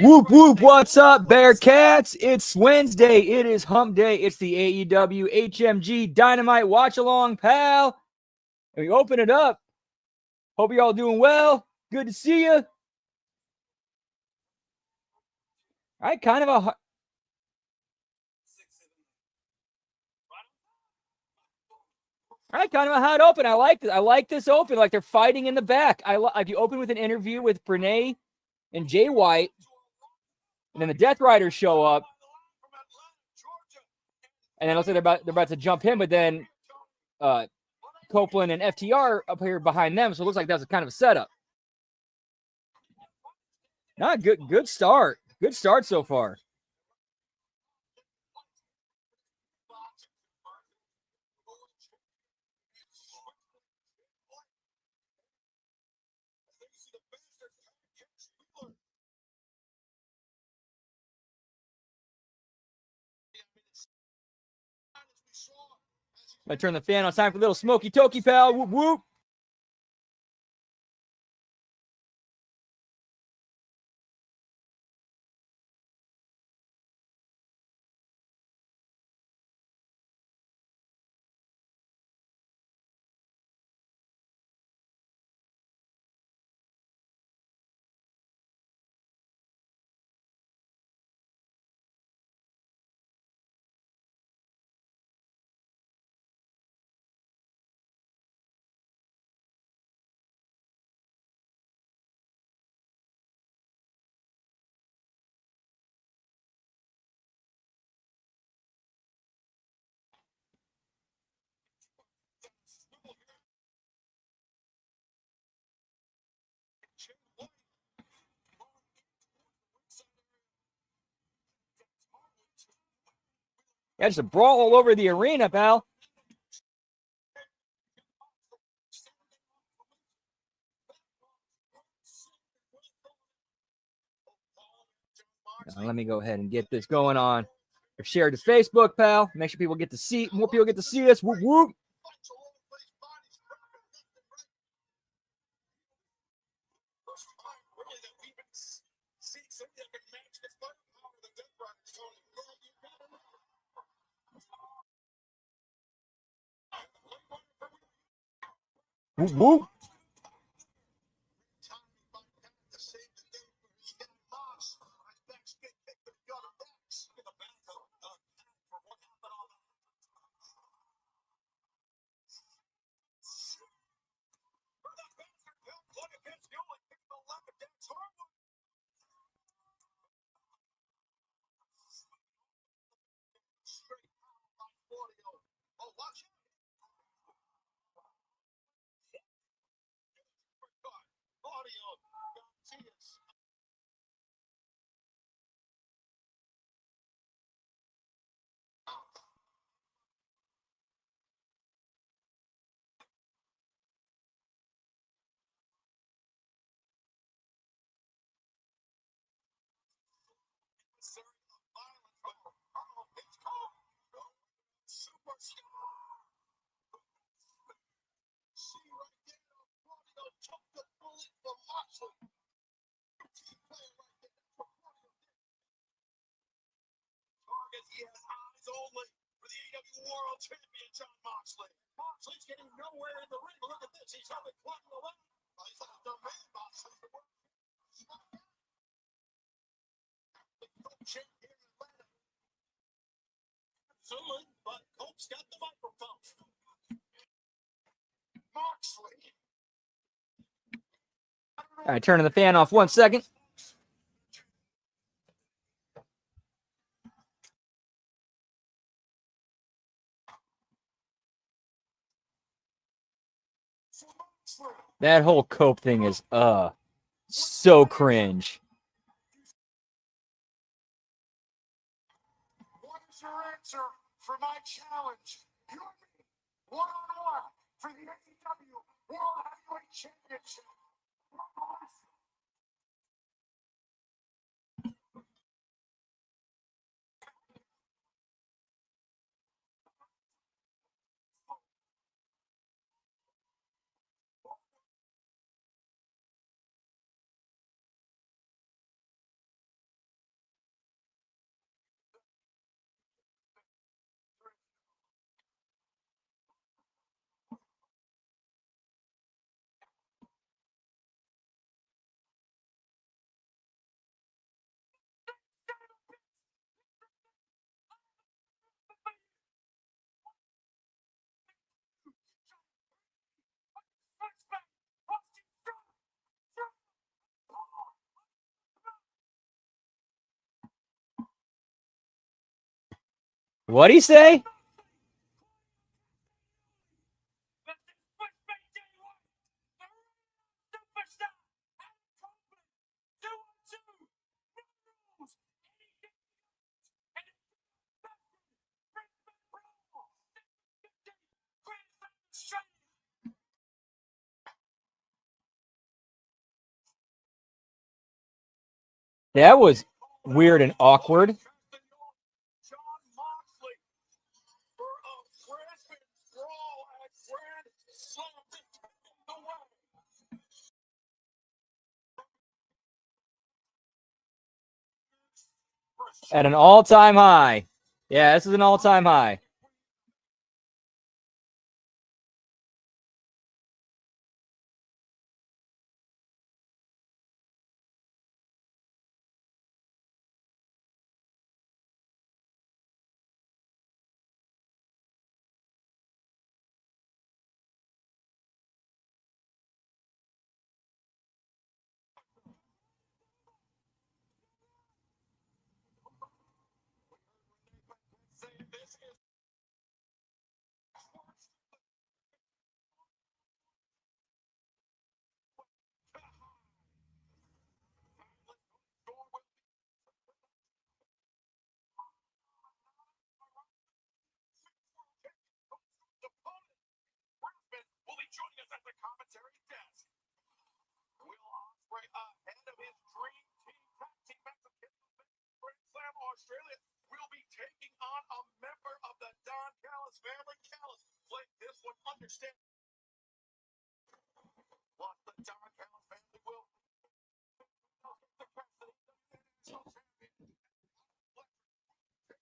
Whoop, whoop. What's up, Bearcats? It's Wednesday. It is Hump Day. It's the AEW HMG Dynamite Watch-Along, pal. And we open it up. Hope you're all doing well. Good to see you. All right, kind of a hot open. I like this. I like this open. Like they're fighting in the back. Like you open with an interview with Brene and Jay White, and then the Death Riders show up, and then it looks like they're about to jump him, but then Copeland and FTR up here behind them, so it looks like that's kind of a setup. Not good start. Good start so far. I turn the fan on. Time for a little smoky toki, pal. Whoop, whoop. Yeah, just a brawl all over the arena, pal. Now, let me go ahead and get this going on. Share it to Facebook, pal. Make sure people get to see, more people get to see us. Whoop, whoop. Whoop, whoop. He has eyes only for the AEW World Champion John Moxley. Moxley's getting nowhere in the ring. Look at this. He's having quite a lot. He's like the man Moxley. Absolutely, but Cope's got the microphone. Moxley. All right, turning the fan off 1 second. That whole Cope thing is so cringe. What is your answer for my challenge? You and me, one-on-one, for the AEW World Heavyweight Championship. What'd he say? That was weird and awkward. At an all-time high. Yeah, this is an all-time high.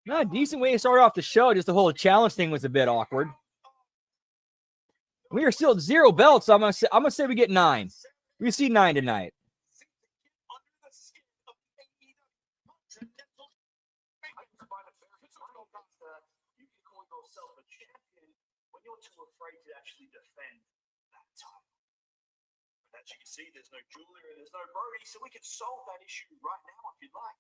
Not a decent way to start off the show. Just the whole challenge thing was a bit awkward. We are still at 0 belts. So I'm gonna say we get 9. We see 9 tonight. As you can see, there's no Julia and there's no Brody, so we can solve that issue right now if you'd like.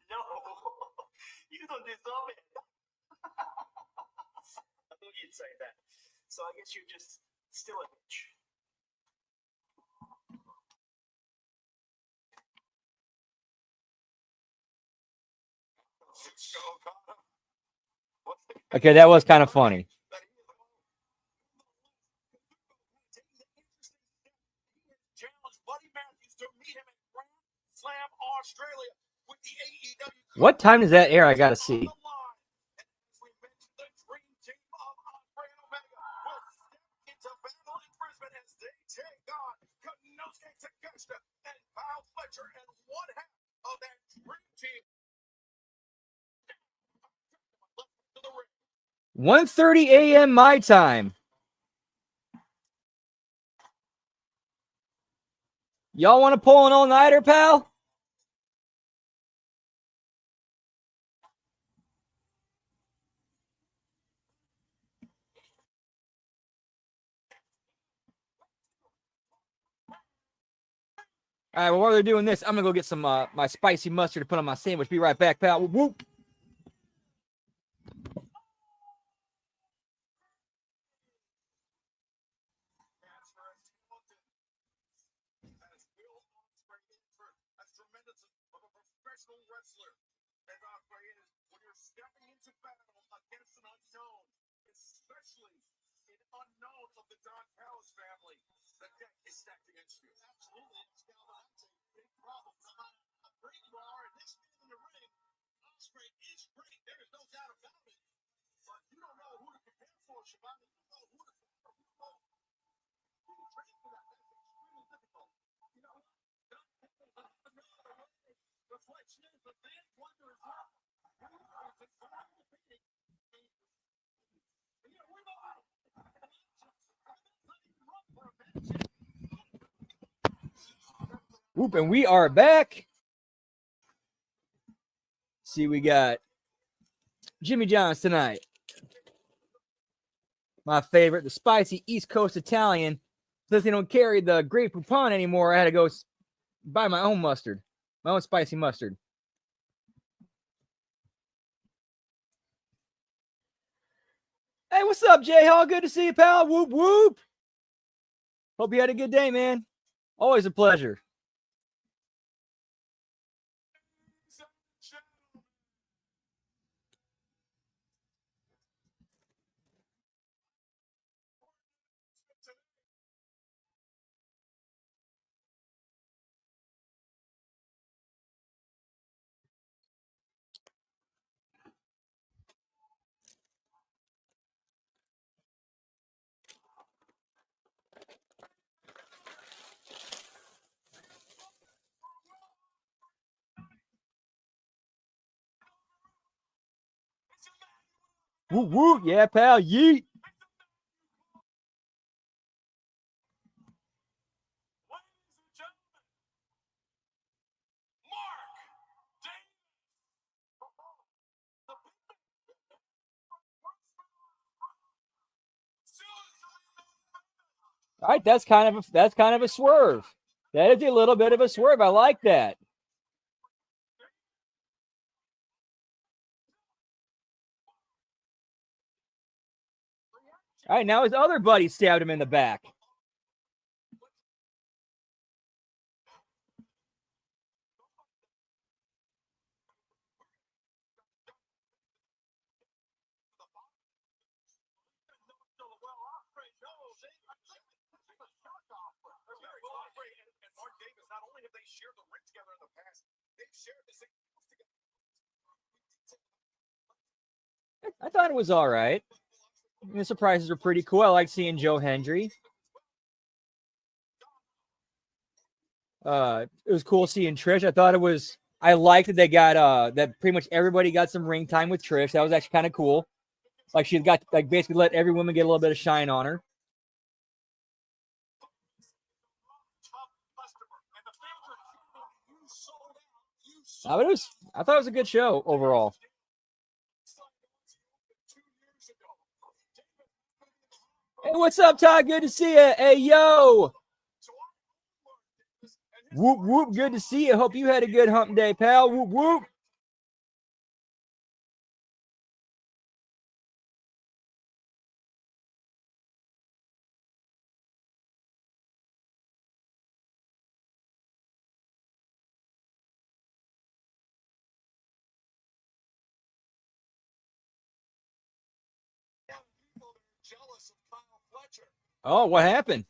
No, you don't deserve it. I thought you'd say that. So I guess you're just still a bitch. Okay, that was kind of funny. What time does that air? I gotta see. – 1:30 a.m. my time. Y'all want to pull an all-nighter, pal? All right, well, while they're doing this, I'm going to go get some my spicy mustard to put on my sandwich. Be right back, pal. Whoop, whoop. Whoop, and we are back. See, we got Jimmy John's tonight. My favorite, the spicy East Coast Italian. Since they don't carry the Great Poupon anymore, I had to go buy my own mustard. My own spicy mustard. Hey, what's up, J-Hall? Good to see you, pal. Whoop, whoop. Hope you had a good day, man. Always a pleasure. Whoop, whoop. Yeah, pal. Yeet. All right, that's kind of a swerve. That is a little bit of a swerve. I like that. All right, now his other buddy stabbed him in the back. I thought it was all right. The surprises are pretty cool. I like seeing Joe Hendry. It was cool seeing Trish. I liked that they got that pretty much everybody got some ring time with Trish. That was actually kind of cool. Like she got like basically let every woman get a little bit of shine on her. I thought it was a good show overall. Hey, what's up, Todd? Good to see you. Hey, yo. Whoop, whoop. Good to see you. Hope you had a good hump day, pal. Whoop, whoop. Oh, what happened?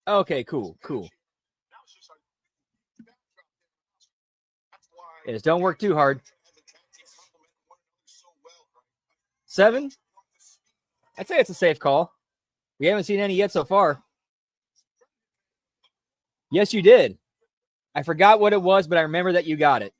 Okay, cool. Yeah, just don't work too hard. 7? I'd say it's a safe call. We haven't seen any yet so far. Yes, you did. I forgot what it was, but I remember that you got it.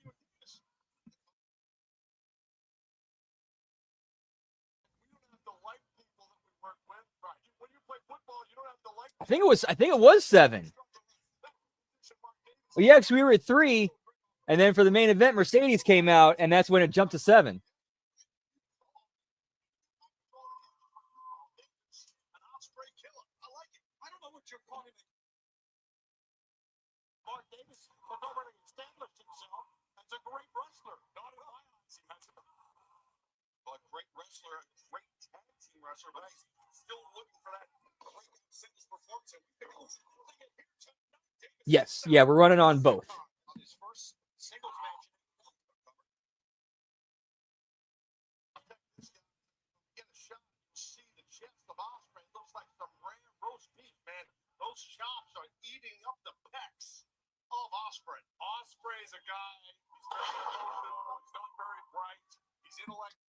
I think it was 7. Well, yeah, because we were at 3, and then for the main event, Mercedes came out, and that's when it jumped to 7. Yes, yeah, we're running on both. Those chops are eating up the pecs of Osprey. Osprey's a guy. He's very emotional. He's not very bright. He's intellectual.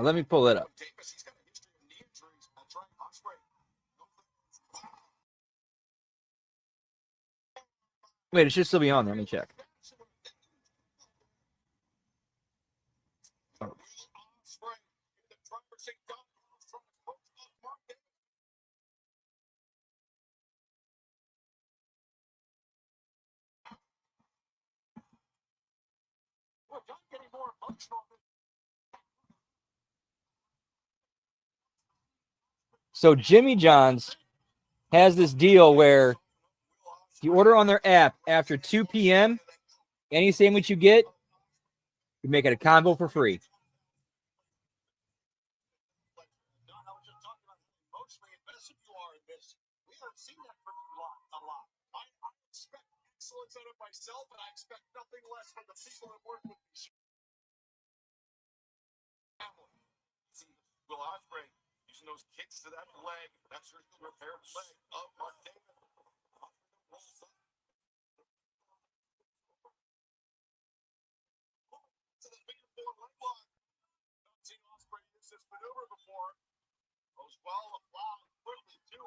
Let me pull it up. Wait, it should still be on there. Let me check. Oh. So Jimmy John's has this deal where you order on their app after 2 p.m., any sandwich you get, you make it a combo for free. Out of myself, and I expect nothing less from the people that work with me. Will Ospreay using those kicks to that leg, that surgically repaired leg of Mark Davis. To the figure four leg lock. Not seen Ospreay use this maneuver before. Goes well, applied quickly too.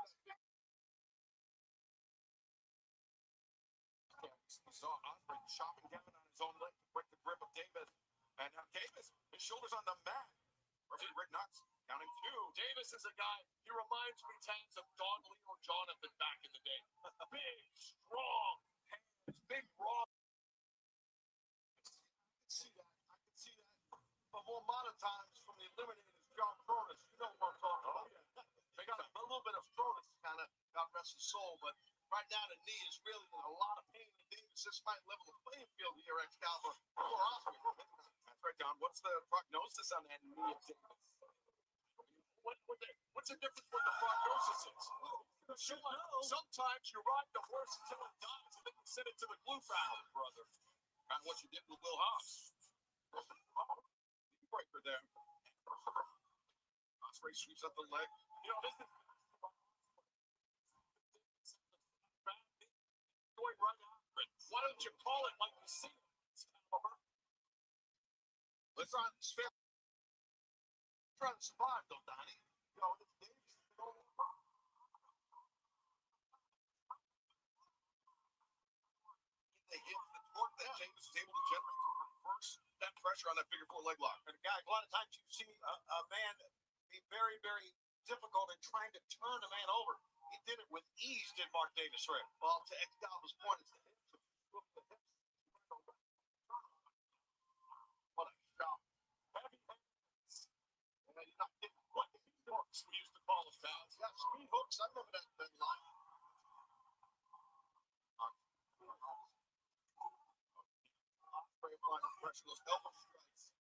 We saw Ospreay chopping down on his own leg to break the grip of Davis. And now Davis, his shoulders on the mat. Referee Rick Knox counting two. Davis is a guy, he reminds me times of Don Lee or Jonathan back in the day. Big, strong hands, big, raw. I can see that. But a lot of times from the eliminated John Cronus, you know what I'm talking about. They got a little bit of Cronus, kind of, God rest his soul, but right now the knee is really in a lot of pain. And Davis just might level the playing field here, Excalibur. That's right, Don. What's the prognosis on that knee of Davis? What's the difference what the prognosis is? Sometimes you ride the horse until it dies and then you send it to the glue fountain, brother. Kind of what you did with Will Hobbs. Breaker there. Ospreay sweeps up the leg. You know, this is going right after it. Why don't you call it like you see it? Let's on fair. Trying to survive though, Donnie. You know, this Davis is going on. They hit the torque that Davis is able to generate to reverse that pressure on that figure four leg lock. And a guy, a lot of times you see a man be very, very difficult in trying to turn a man over. He did it with ease, did Mark Davis, right? Well, to Excalibur's point, it's the hips. What a shot. Heavy hands. And he's not getting what speed hooks we used to call them. Yeah, speed hooks. I remember that line. Ospreay applying pressure, those elbow strikes.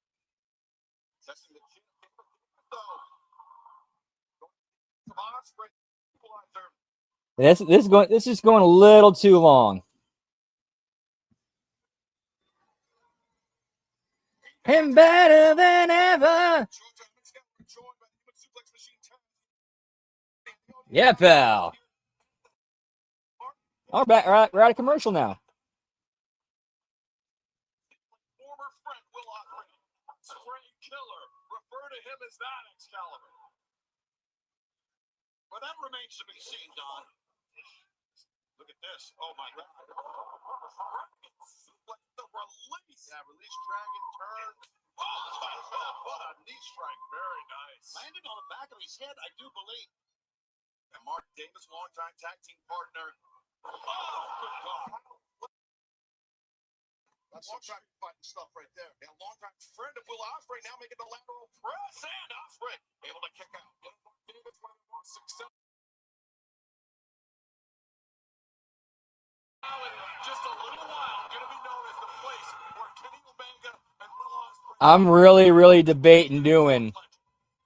Testing the chin. This is going a little too long. Him better than ever. Yeah, pal. All right, we're at a commercial now. Former friend Will Ospreay, spray killer. Refer to him as that, Excalibur. Well, that remains to be seen, Don. Look at this. Oh, my God. The release. Yeah, release, dragon, turn. Oh, what a knee strike. Very nice. Landed on the back of his head, I do believe. And Mark Davis, longtime tag team partner. Oh, good God. That's some fighting stuff right there. Yeah, longtime friend of Will Ospreay now making the lateral press. And Ospreay able to kick out. Davis, one of the more successful. Now in just a little while, going to be known as the place where Kenny Omega and Will Ospreay. I'm really debating doing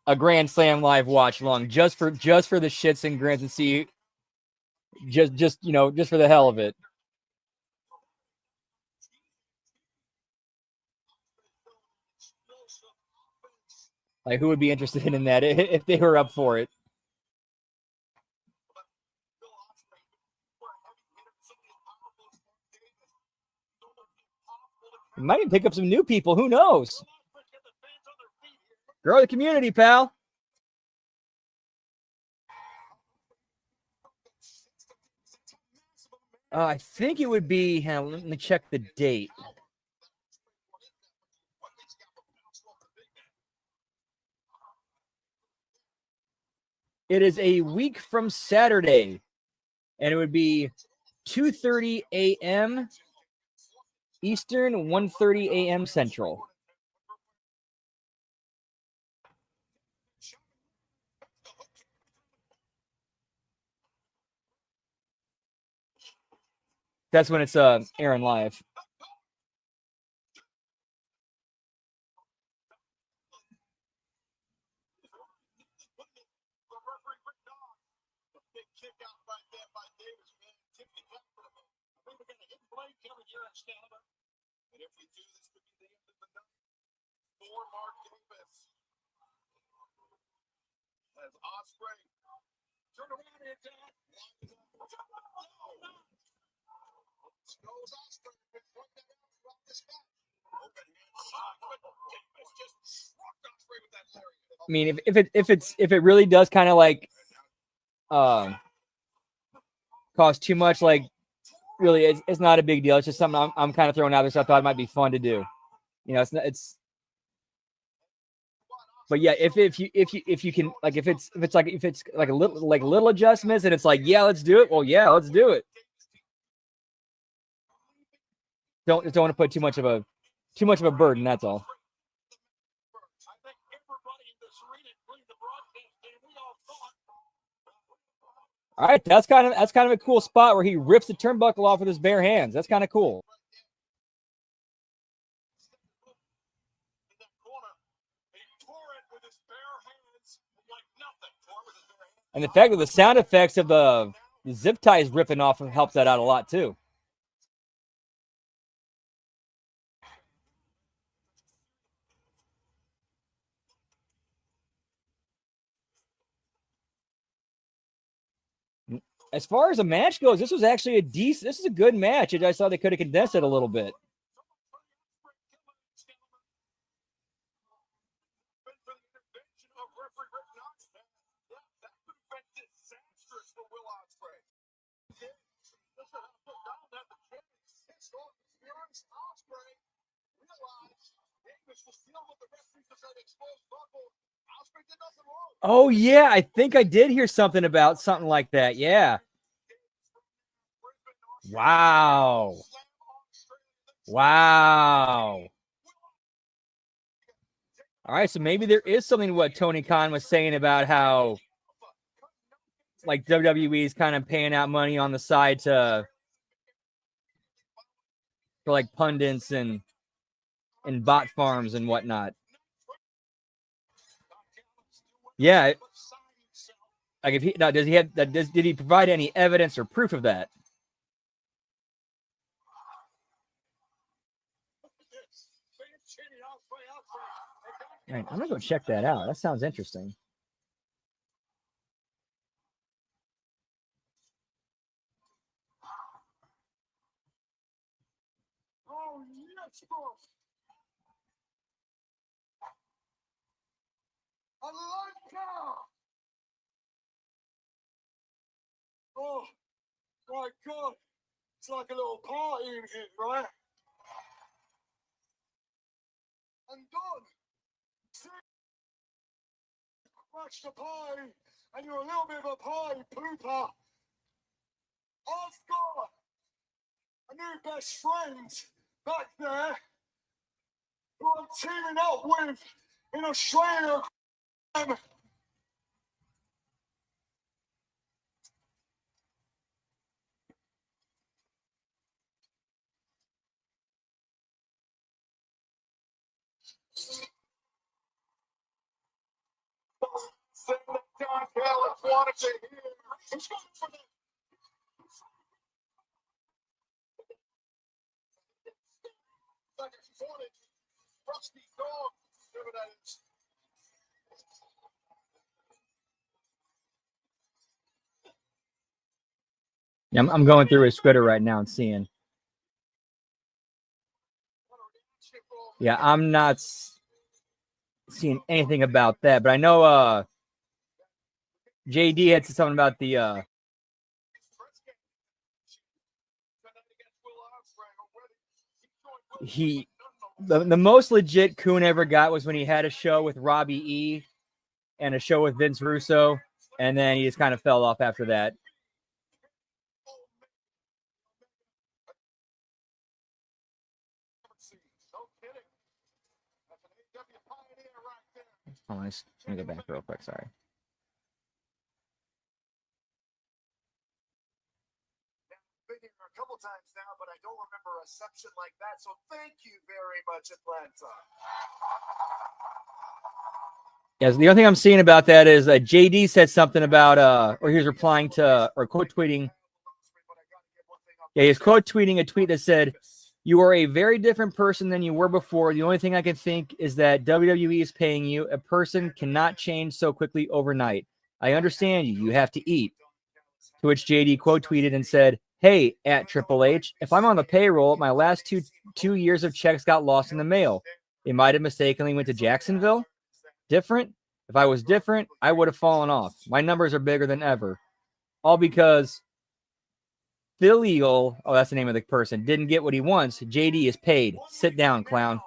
a Grand Slam live watch along just for the shits and grins and see just for the hell of it. Like, who would be interested in that if they were up for it? We might even pick up some new people. Who knows? Grow the community, pal. I think it would be. Let me check the date. It is a week from Saturday, and it would be 2:30 a.m. Eastern, 1:30 a.m. Central. That's when it's airing live. And if we do, this could be the end of the night for Mark Davis. As Ospreay turn around here, Dad. Goes Ospreay. Been pointing that out throughout this match. Open hand shot, but Davis just struck Ospreay with that lariat. I mean, if it really does kind of like cost too much, like really, it's not a big deal. It's just something I'm kind of throwing out there, so I thought it might be fun to do. You know, it's. But yeah, if you can, like, if it's like a little adjustments and it's like, yeah, let's do it. Well, yeah, let's do it. Don't want to put too much of a burden. That's all. All right, that's kind of a cool spot where he rips the turnbuckle off with his bare hands. That's kind of cool. And the fact that the sound effects of the zip ties ripping off helps that out a lot too. As far as a match goes, this was actually this is a good match. I just thought they could have condensed it a little bit. Oh yeah, I think I did hear something about something like that. Yeah. Wow. Wow. All right, so maybe there is something to what Tony Khan was saying about how like WWE is kind of paying out money on the side for like pundits and bot farms and whatnot. Yeah. Like if he now did he provide any evidence or proof of that? All right, I'm gonna go check that out. That sounds interesting. Oh, yes, boss. I like that. Oh, my God. It's like a little party in here, right? And done. See? Watch the pie, and you're a little bit of a pie pooper. I've got a new best friend back there who I'm teaming up with in Australia. Yeah, I'm going through his Twitter right now and seeing. Yeah, I'm not seeing anything about that, but I know JD had said something about the the most legit Coon ever got was when he had a show with Robbie E and a show with Vince Russo, and then he just kind of fell off after that. Hold on, let me go back real quick. Sorry. Been here a couple times now, but I don't remember a reception like that. So thank you very much, Atlanta. Yes, the only thing I'm seeing about that is JD said something about or he was replying to or quote tweeting. Yeah, he's quote tweeting a tweet that said, "You are a very different person than you were before. The only thing I can think is that WWE is paying you. A person cannot change so quickly overnight. I understand you. You have to eat." To which JD quote tweeted and said, "Hey, at Triple H, if I'm on the payroll, my last two years of checks got lost in the mail. They might have mistakenly went to Jacksonville. Different? If I was different, I would have fallen off. My numbers are bigger than ever. All because Phil Eagle, oh, that's the name of the person, didn't get what he wants. JD is paid. Sit down, clown."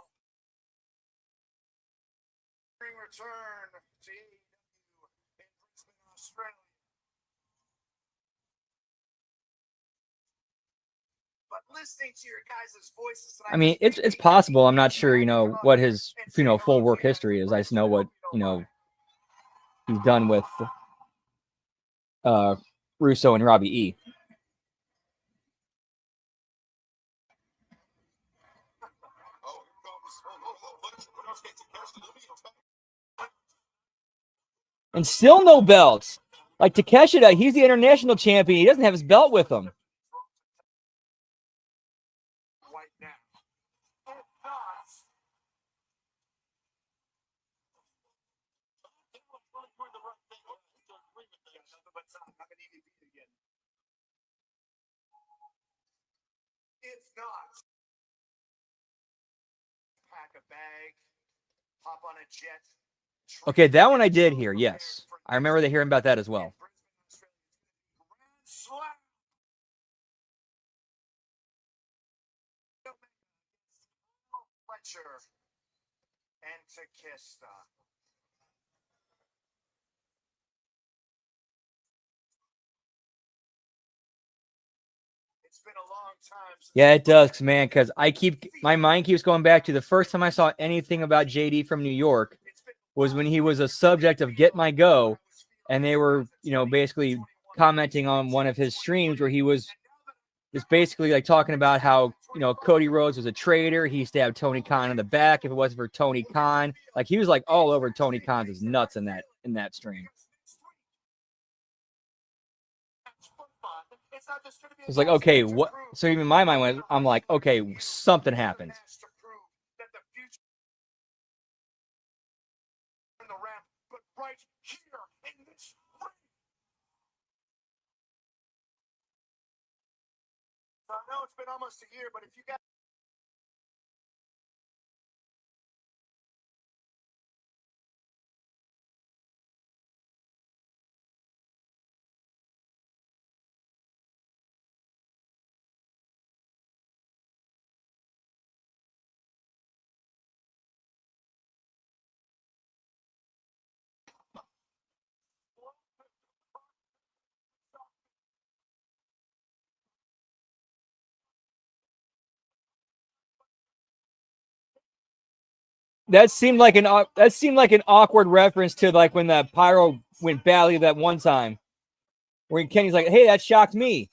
I mean, it's possible. I'm not sure, what his, full work history is. I just know what, he's done with Russo and Robbie E. And still no belts. Like Takeshita, he's the international champion. He doesn't have his belt with him. If not, pack a bag, hop on a jet. Okay, that one I did hear, yes. I remember hearing about that as well. And Takeshita. It's been a long time. Yeah, it does, man, because my mind keeps going back to the first time I saw anything about JD from New York was when he was a subject of Get My Go, and they were, basically commenting on one of his streams where he was just basically like talking about how, Cody Rhodes was a traitor. He used to have Tony Khan in the back. If it wasn't for Tony Khan, like he was like all over Tony Khan's nuts in that stream. It's like, okay, what? So even my mind I'm like, okay, something happened. I know it's been almost a year, but if you got That seemed like an awkward reference to like when the pyro went badly that one time, where Kenny's like, "Hey, that shocked me."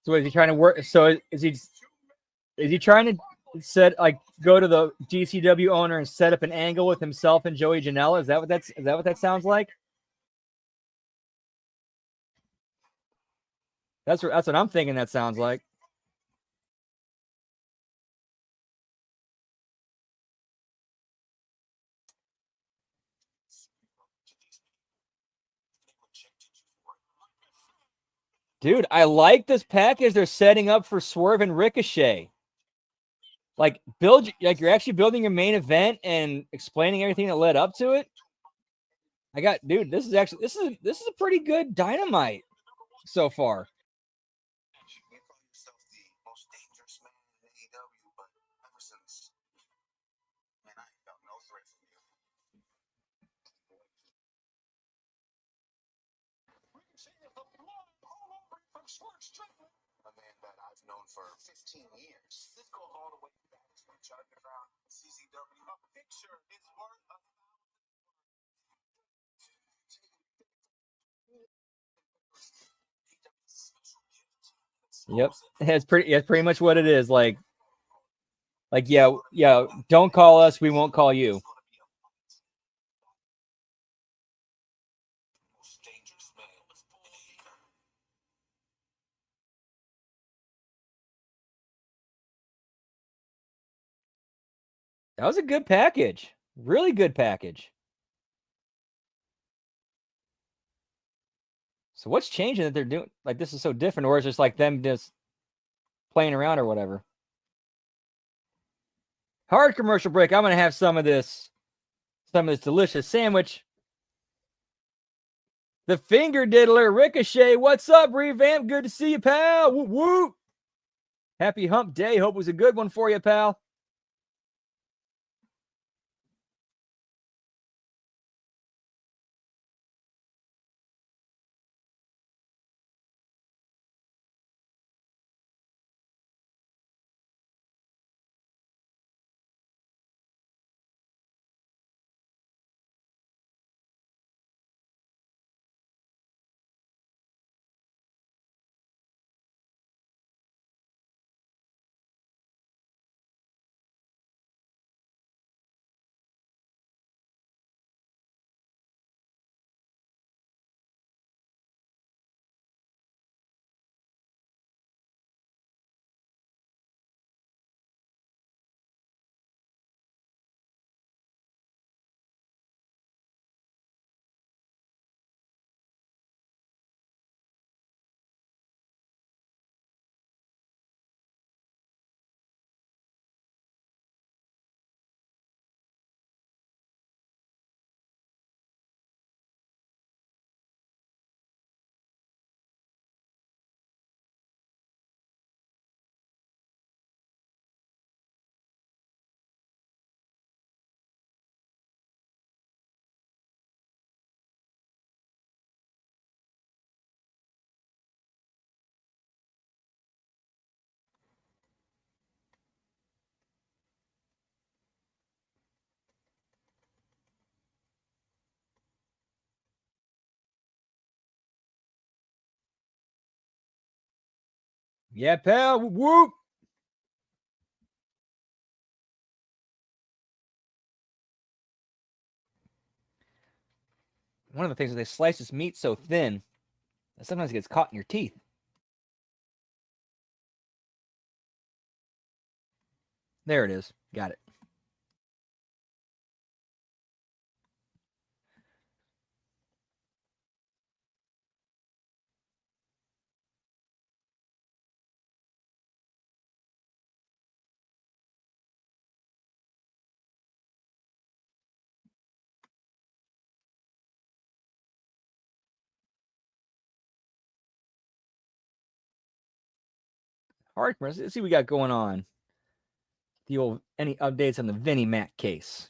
So is he trying to work? So is he trying to go to the GCW owner and set up an angle with himself and Joey Janela? Is that what that sounds like? That's what I'm thinking that sounds like. Dude, I like this package they're setting up for Swerve and Ricochet. Like you're actually building your main event and explaining everything that led up to it. Dude, this is a pretty good Dynamite so far. You call yourself the most dangerous man in AEW, but ever since, man, I ain't felt no threat from you. A man that I've known for 15 years. This goes all the way back to Chuck around CCW. A picture is worth a Yep. That's pretty much what it is. Like, yeah, don't call us, we won't call you. That was a good package. Really good package. So what's changing that they're doing? Like, this is so different, or is it just like them just playing around or whatever? Hard commercial break. I'm going to have some of this delicious sandwich. The finger diddler, Ricochet. What's up, Revamp? Good to see you, pal. Woo woo. Happy hump day. Hope it was a good one for you, pal. Yeah, pal. Whoop. One of the things is they slice this meat so thin that sometimes it gets caught in your teeth. There it is. Got it. All right, let's see what we got going on. Any updates on the Vinnie Mac case?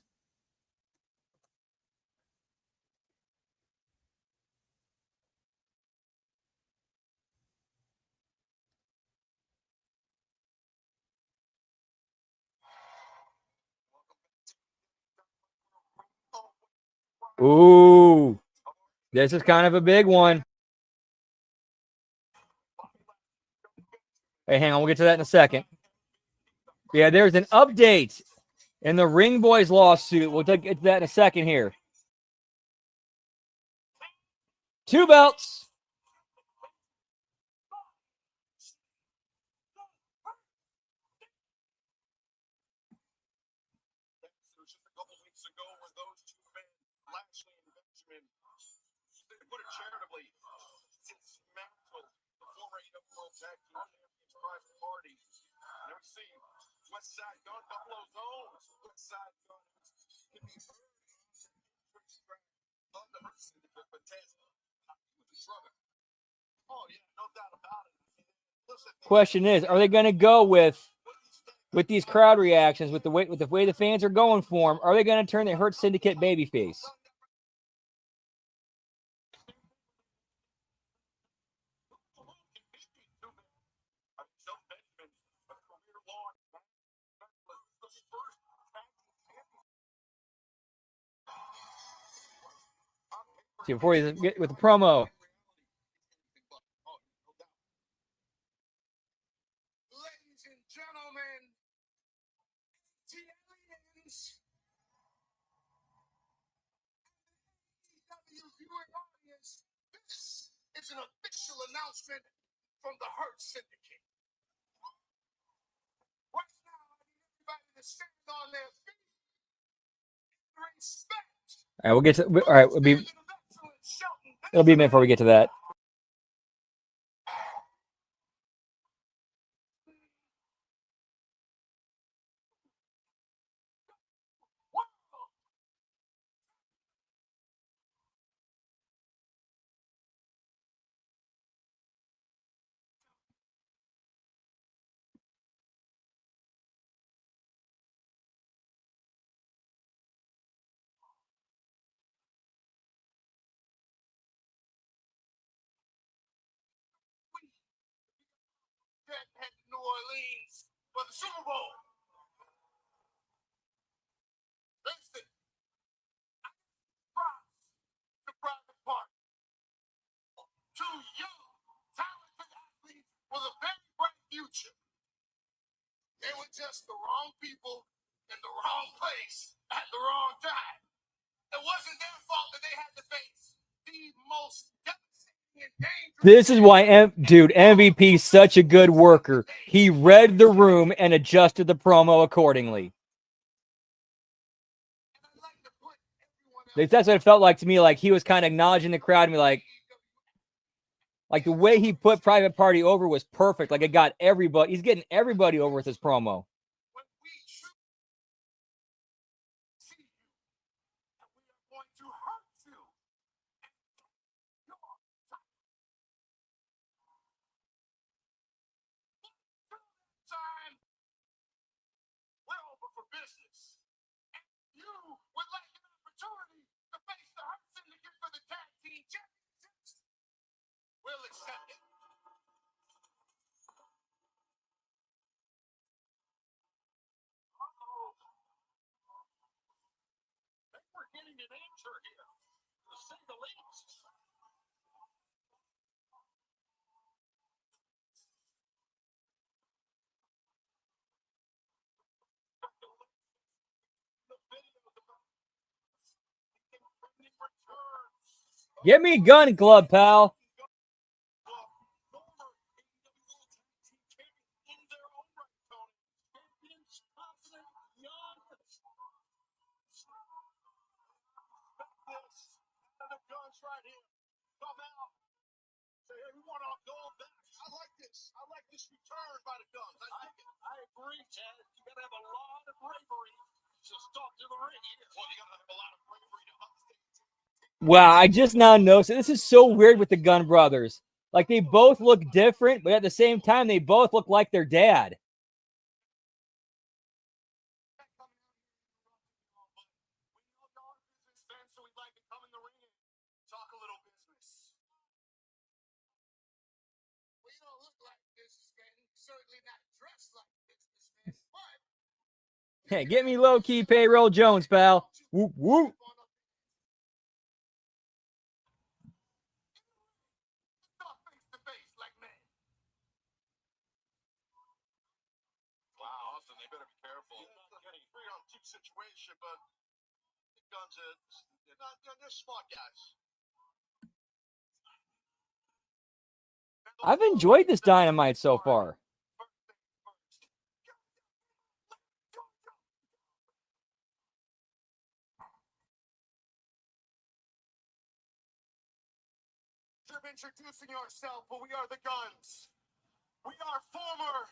Ooh, this is kind of a big one. Hey, hang on. We'll get to that in a second. Yeah, there's an update in the Ring Boys lawsuit. We'll get to that in a second here. 2 belts. side gun, Buffalo Zone, split side gun. Can be heard on the Hurt Syndicate, but Tesla, he was a drummer. Oh yeah, no doubt about it. Listen, Question is, are they going to go with these crowd reactions, with the way the fans are going for him? Are they going to turn the Hurt Syndicate babyface? See, before you get with the promo. ladies and gentlemen, aliens, AEW viewing audience, this is an official announcement from the Hurt Syndicate. Right now, I need everybody to stand on their feet and respect. All right, we'll get to. All right, it'll be a minute before we get to that. Head to New Orleans for the Super Bowl. Listen, the private part. Two young, talented athletes with a very bright future. They were just the wrong people in the wrong place at the wrong time. It wasn't their fault that they had to face the most devastating and dangerous. This is why, MVP is such a good worker. He read the room and adjusted the promo accordingly. That's what it felt like to me. Like he was kind of acknowledging the crowd and be like the way he put Private Party over was perfect. Like it got everybody. He's getting everybody over with his promo. Business. You would like an opportunity to face the Hurt Syndicate for the tag team championships? We'll accept it. I think we're getting an answer here, to say the least. Give me Gun Club, pal. I like this return by the Guns. I agree, Chad. You gotta have a lot of bravery to stalk to the ring here. Well, you gotta have a lot of bravery to upstage. Wow, I just now noticed this is so weird with the Gun brothers. Like they both look different, but at the same time, they both look like their dad. Hey, get me low key Payroll Jones, pal. Whoop whoop. Wow, Austin, they better be careful. Getting free on two situation, but the Guns they're smart guys. I've enjoyed this Dynamite so far. Introducing yourself, but we are the Guns. We are former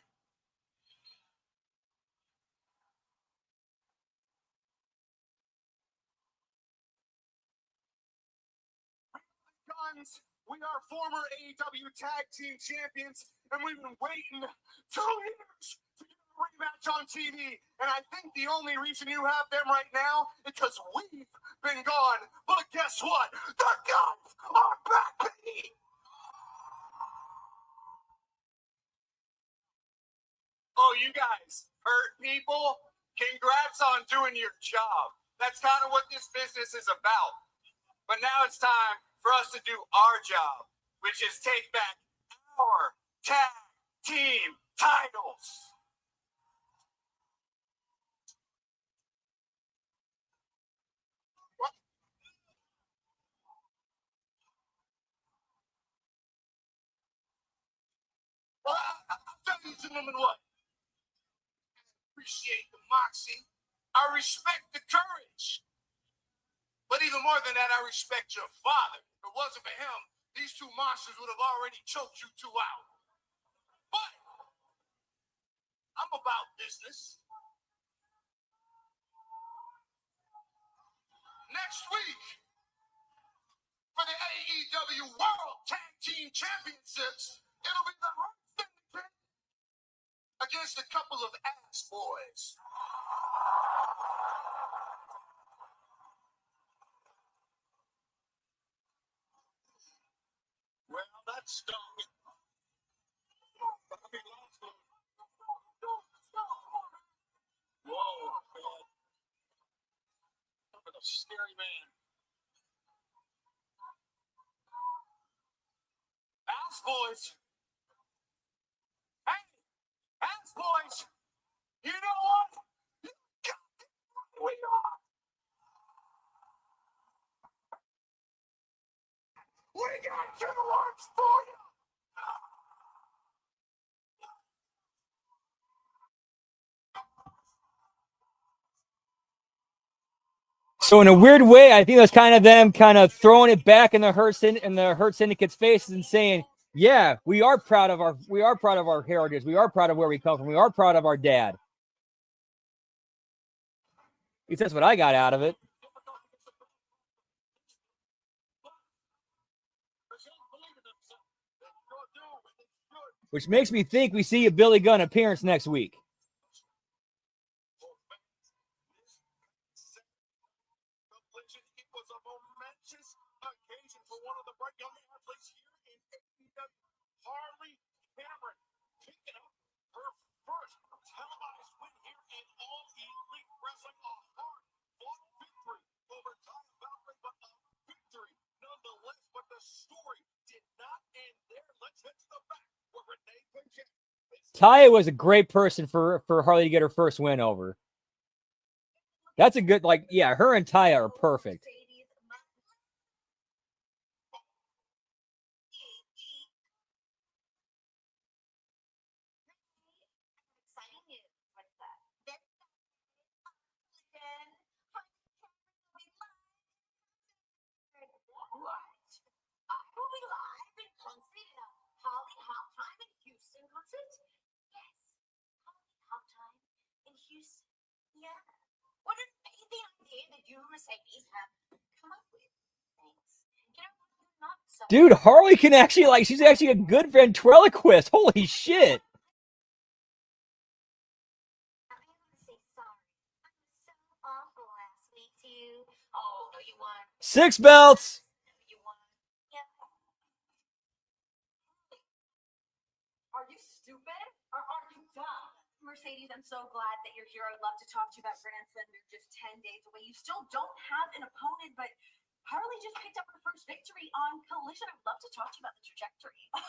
Sons, we are former AEW Tag Team Champions, and we've been waiting 2 years to get a rematch on TV. And I think the only reason you have them right now is because we've been gone. But guess what? The Guns are back, baby! Oh, you guys hurt people? Congrats on doing your job. That's kind of what this business is about. But now it's time for us to do our job, which is take back our tag team titles. What? Well, I'll tell you, gentlemen, what? Appreciate the moxie. I respect the courage. But even more than that, I respect your father. If it wasn't for him, these two monsters would have already choked you two out. But I'm about business. Next week, for the AEW World Tag Team Championships, it'll be the Hurt Syndicate against a couple of ass boys. Well, that stung. Bobby Lashley. Whoa, man. A scary man. Ass boys. Hey, ass boys. You know what? We are. We got two words for you. So in a weird way, I think that's kind of them kind of throwing it back in the Hurt Syndicate's faces and saying, "Yeah, we are proud of our heritage. We are proud of where we come from. We are proud of our dad." At least that's what I got out of it. Which makes me think we see a Billy Gunn appearance next week. It was a momentous occasion for one of the bright young athletes here in AEW. Harley Cameron picking up her first televised win here in All Elite Wrestling. A hard-fought victory over Taya Valkyrie, but a victory nonetheless. But the story did not end there. Let's head to the back where Renee Paquette. Taya was a great person for Harley to get her first win over. That's a good, yeah, her and Taya are perfect. What an amazing idea that you Mercedes have come up with. Thanks. You know, not so. Dude, Harley can actually, she's actually a good ventriloquist. Holy shit. I want to say sorry. I was so awful last week to you. Oh, no, you won. 6 belts. No, you won. Yeah. Are you stupid? Or are you dumb? Mercedes, I'm so glad that you're here. I'd love to talk to you about Grand Slam. You're just 10 days away. You still don't have an opponent, but Harley just picked up her first victory on Collision. I'd love to talk to you about the trajectory. Oh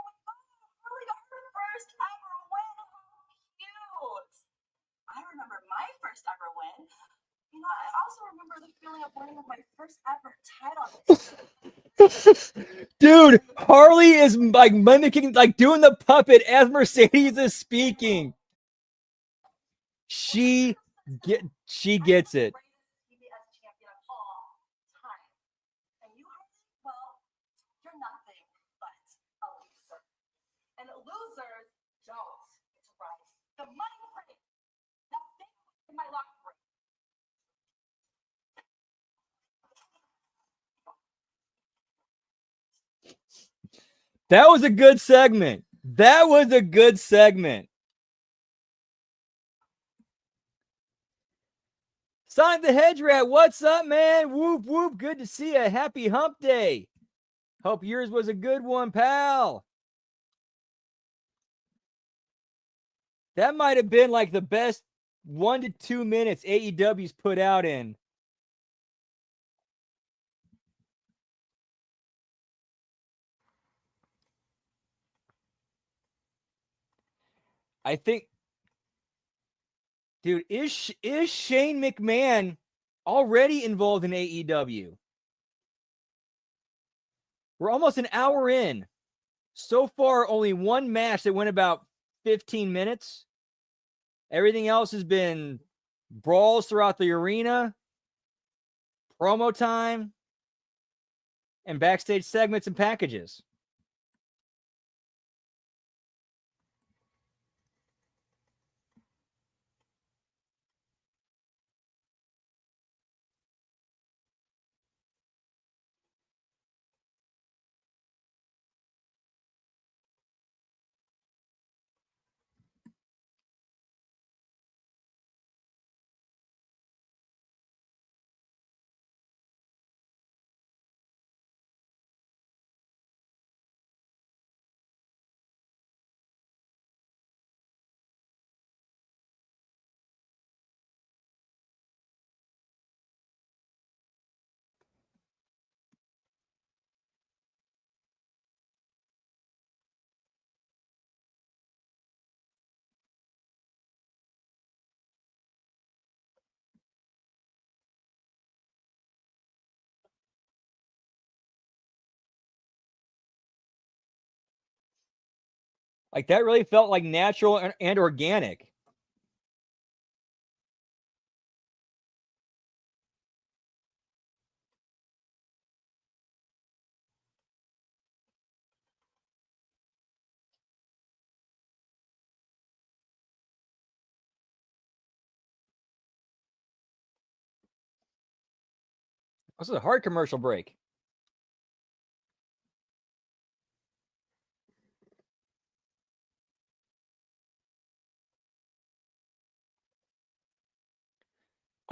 my God, Harley got her first ever win. How cute. I remember my first ever win. You know, I also remember the feeling of winning my first ever title. Dude, Harley is mimicking, doing the puppet as Mercedes is speaking. She gets it. And you, well, you're nothing but a loser. And losers don't get to rise. The money free. Now stay in my locker room. That was a good segment. That was a good segment. Sonic the Hedge Rat, what's up, man? Whoop, whoop. Good to see you. Happy hump day. Hope yours was a good one, pal. That might have been like the best 1 to 2 minutes AEW's put out in. I think, dude, is Shane McMahon already involved in AEW? We're almost an hour in. So far, only one match that went about 15 minutes. Everything else has been brawls throughout the arena, promo time, and backstage segments and packages. Like that really felt like natural and organic. This is a hard commercial break.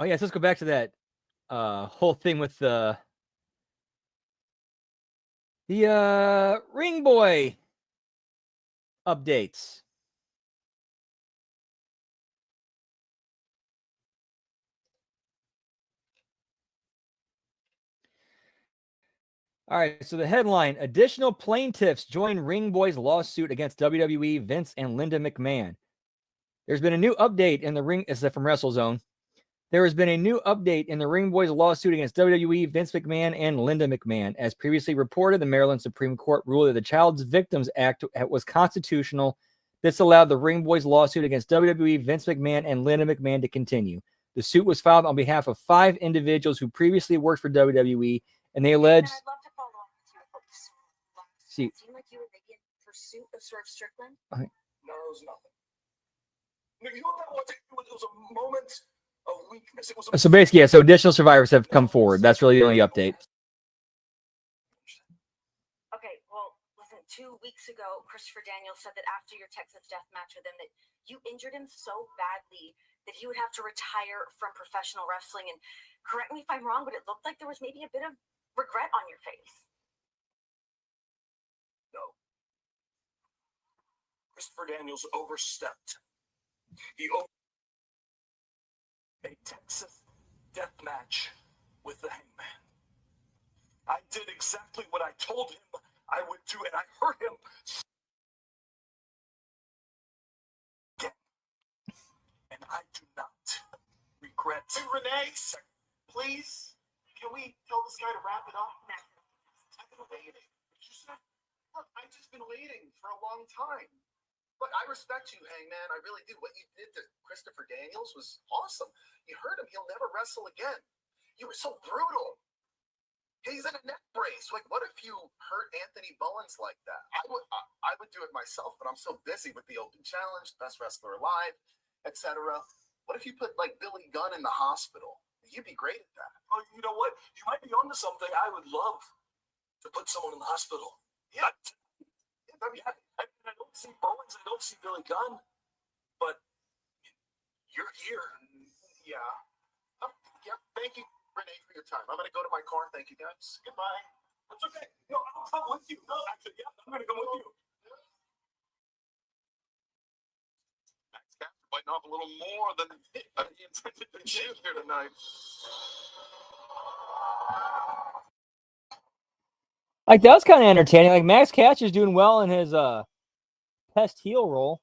Oh yes, let's go back to that whole thing with the Ring Boy updates. All right, so the headline: additional plaintiffs join Ring Boy's lawsuit against WWE, Vince, and Linda McMahon. There's been a new update in the ring. Is that from WrestleZone? There has been a new update in the Ring Boys lawsuit against WWE, Vince McMahon, and Linda McMahon. As previously reported, the Maryland Supreme Court ruled that the Child Victims Act was constitutional. This allowed the Ring Boys lawsuit against WWE, Vince McMahon, and Linda McMahon to continue. The suit was filed on behalf of 5 individuals who previously worked for WWE, and they alleged. I'd love to follow up with you about this. See, It seemed like you were maybe in pursuit of Swerve Strickland. No, it was nothing. You know what that was? It was a moment of weakness. It was so basically, yeah. So additional survivors have come forward. That's really the only update. Okay, well, listen, 2 weeks ago, Christopher Daniels said that after your Texas death match with him, that you injured him so badly that he would have to retire from professional wrestling. And correct me if I'm wrong, but it looked like there was maybe a bit of regret on your face. No. Christopher Daniels overstepped. He a Texas death match with the Hangman. I did exactly what I told him I would do, and I hurt him. And I do not regret. Hey, Renee, please, can we tell this guy to wrap it up? I've been waiting. You said, look, I've just been waiting for a long time. Look, I respect you, Hangman. I really do. What you did to Christopher Daniels was awesome. You hurt him. He'll never wrestle again. You were so brutal. He's in a neck brace. Like, what if you hurt Anthony Bowens like that? I would do it myself, but I'm so busy with the Open Challenge, Best Wrestler Alive, etc. What if you put, like, Billy Gunn in the hospital? You'd be great at that. Oh, you know what? You might be onto something. I would love to put someone in the hospital. Yeah. I mean, I don't see Bowens, I don't see Billy Gunn, but you're here. Yeah. Yeah. Thank you, Renee, for your time. I'm gonna go to my car. Thank you, guys. Goodbye. That's okay. No, I'll come with you. No, actually, yeah, I'm gonna come with you. Max Caster biting off a little more than he intended to achieve here tonight. Like, that was kind of entertaining. Like, Max Caster's doing well in his pest heel role.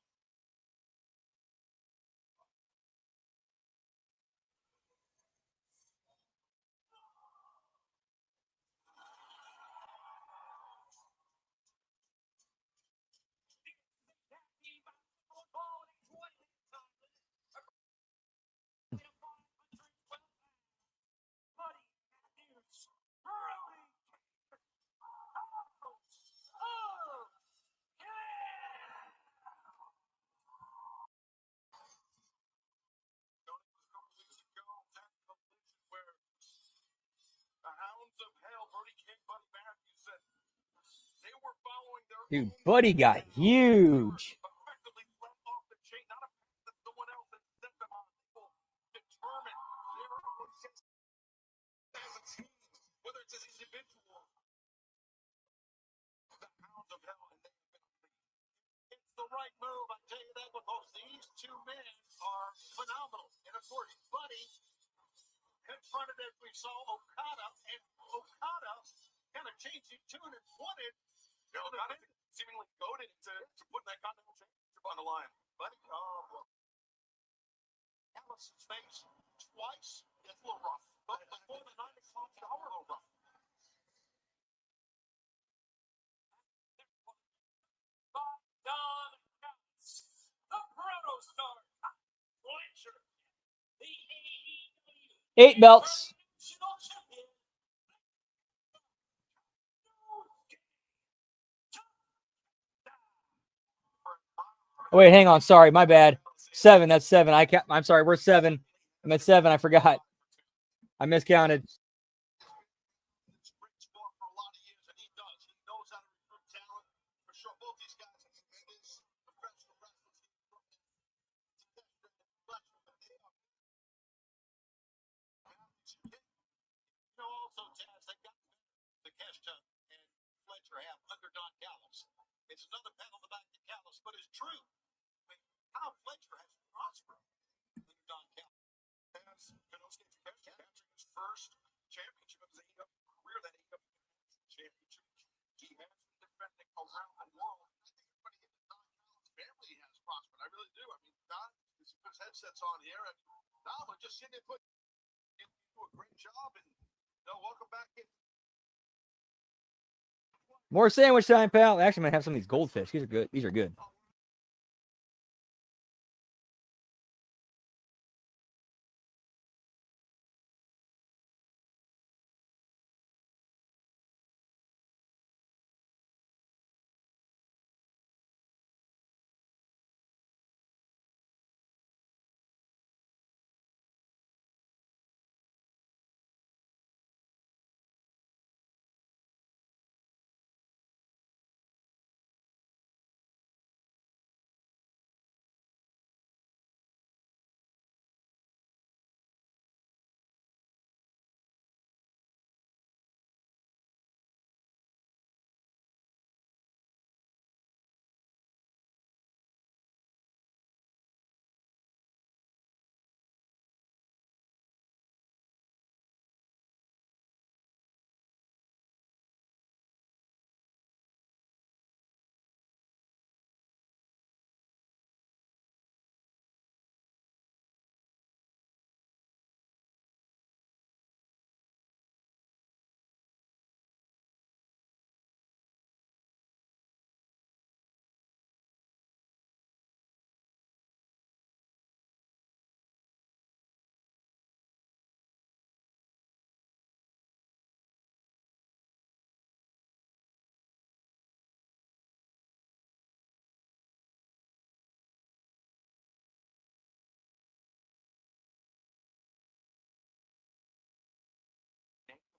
Dude, Buddy got huge. Whether it's as individual, the hounds of hell, and it's the right move. I tell you that, because these two men are phenomenal. And of course, Buddy confronted, as we saw, Okada, and Okada kind of changed his tune and wanted. Okada seemingly goaded to put that Continental Championship on the line. Buddy, Allison's face twice. It's a little rough. But before the 9 o'clock hour, a little rough. The Proto Star, Fletcher, the AEW 8 belts. National Champion. Oh, wait, hang on. Sorry, my bad. 7. That's 7. I'm sorry. We're 7. I'm at 7. I forgot. I miscounted. Also, Taz, they got the Keshta and Fletcher have under Don Callis. It's another pat on the back to Callis, but it's true. I mean, how Fletcher has prospered under Don Callis. Taz, capturing his first championship of his AEW career, that AEW championship. He has been defending around the world. I think everybody in the Don Callis family has prospered. I really do. I mean, Don puts headsets on here, and Don will just sit there and do a great job, and welcome back in. More sandwich time, pal. Actually, I'm going to have some of these goldfish. These are good. These are good.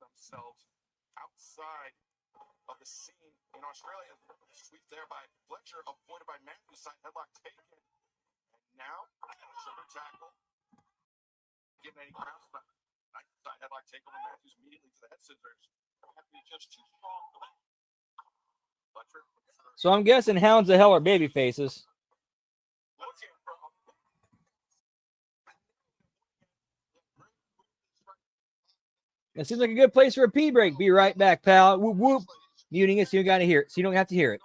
Themselves outside of the scene in Australia. Sweep there by Fletcher, avoided by Matthews. Side headlock taken. And now, shoulder tackle. Getting any ground. Side headlock taken by Matthews immediately to the head scissors. Matthews just too strong for that. Fletcher. So I'm guessing Hounds of Hell are baby faces. It seems like a good place for a pee break. Be right back, pal. Whoop, whoop. Muting it so you got to hear it. So you don't have to hear it.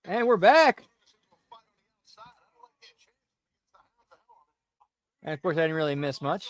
And we're back. And of course, I didn't really miss much.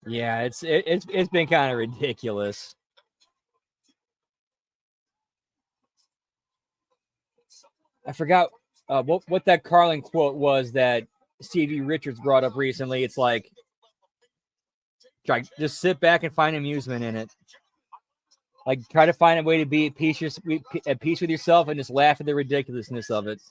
Yeah, it's been kind of ridiculous. I forgot what that Carlin quote was that Stevie Richards brought up recently. It's like, just sit back and find amusement in it. Like, try to find a way to be at peace with yourself and just laugh at the ridiculousness of it.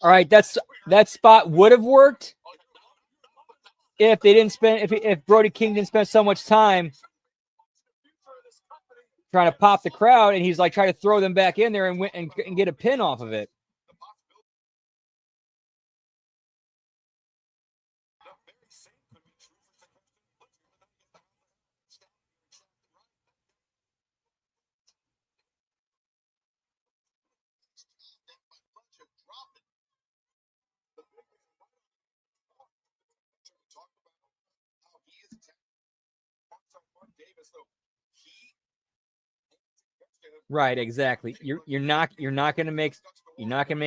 All right, that spot would have worked if they didn't spend if Brody King didn't spend so much time trying to pop the crowd, and he's like trying to throw them back in there and get a pin off of it. Right, exactly. You're not gonna make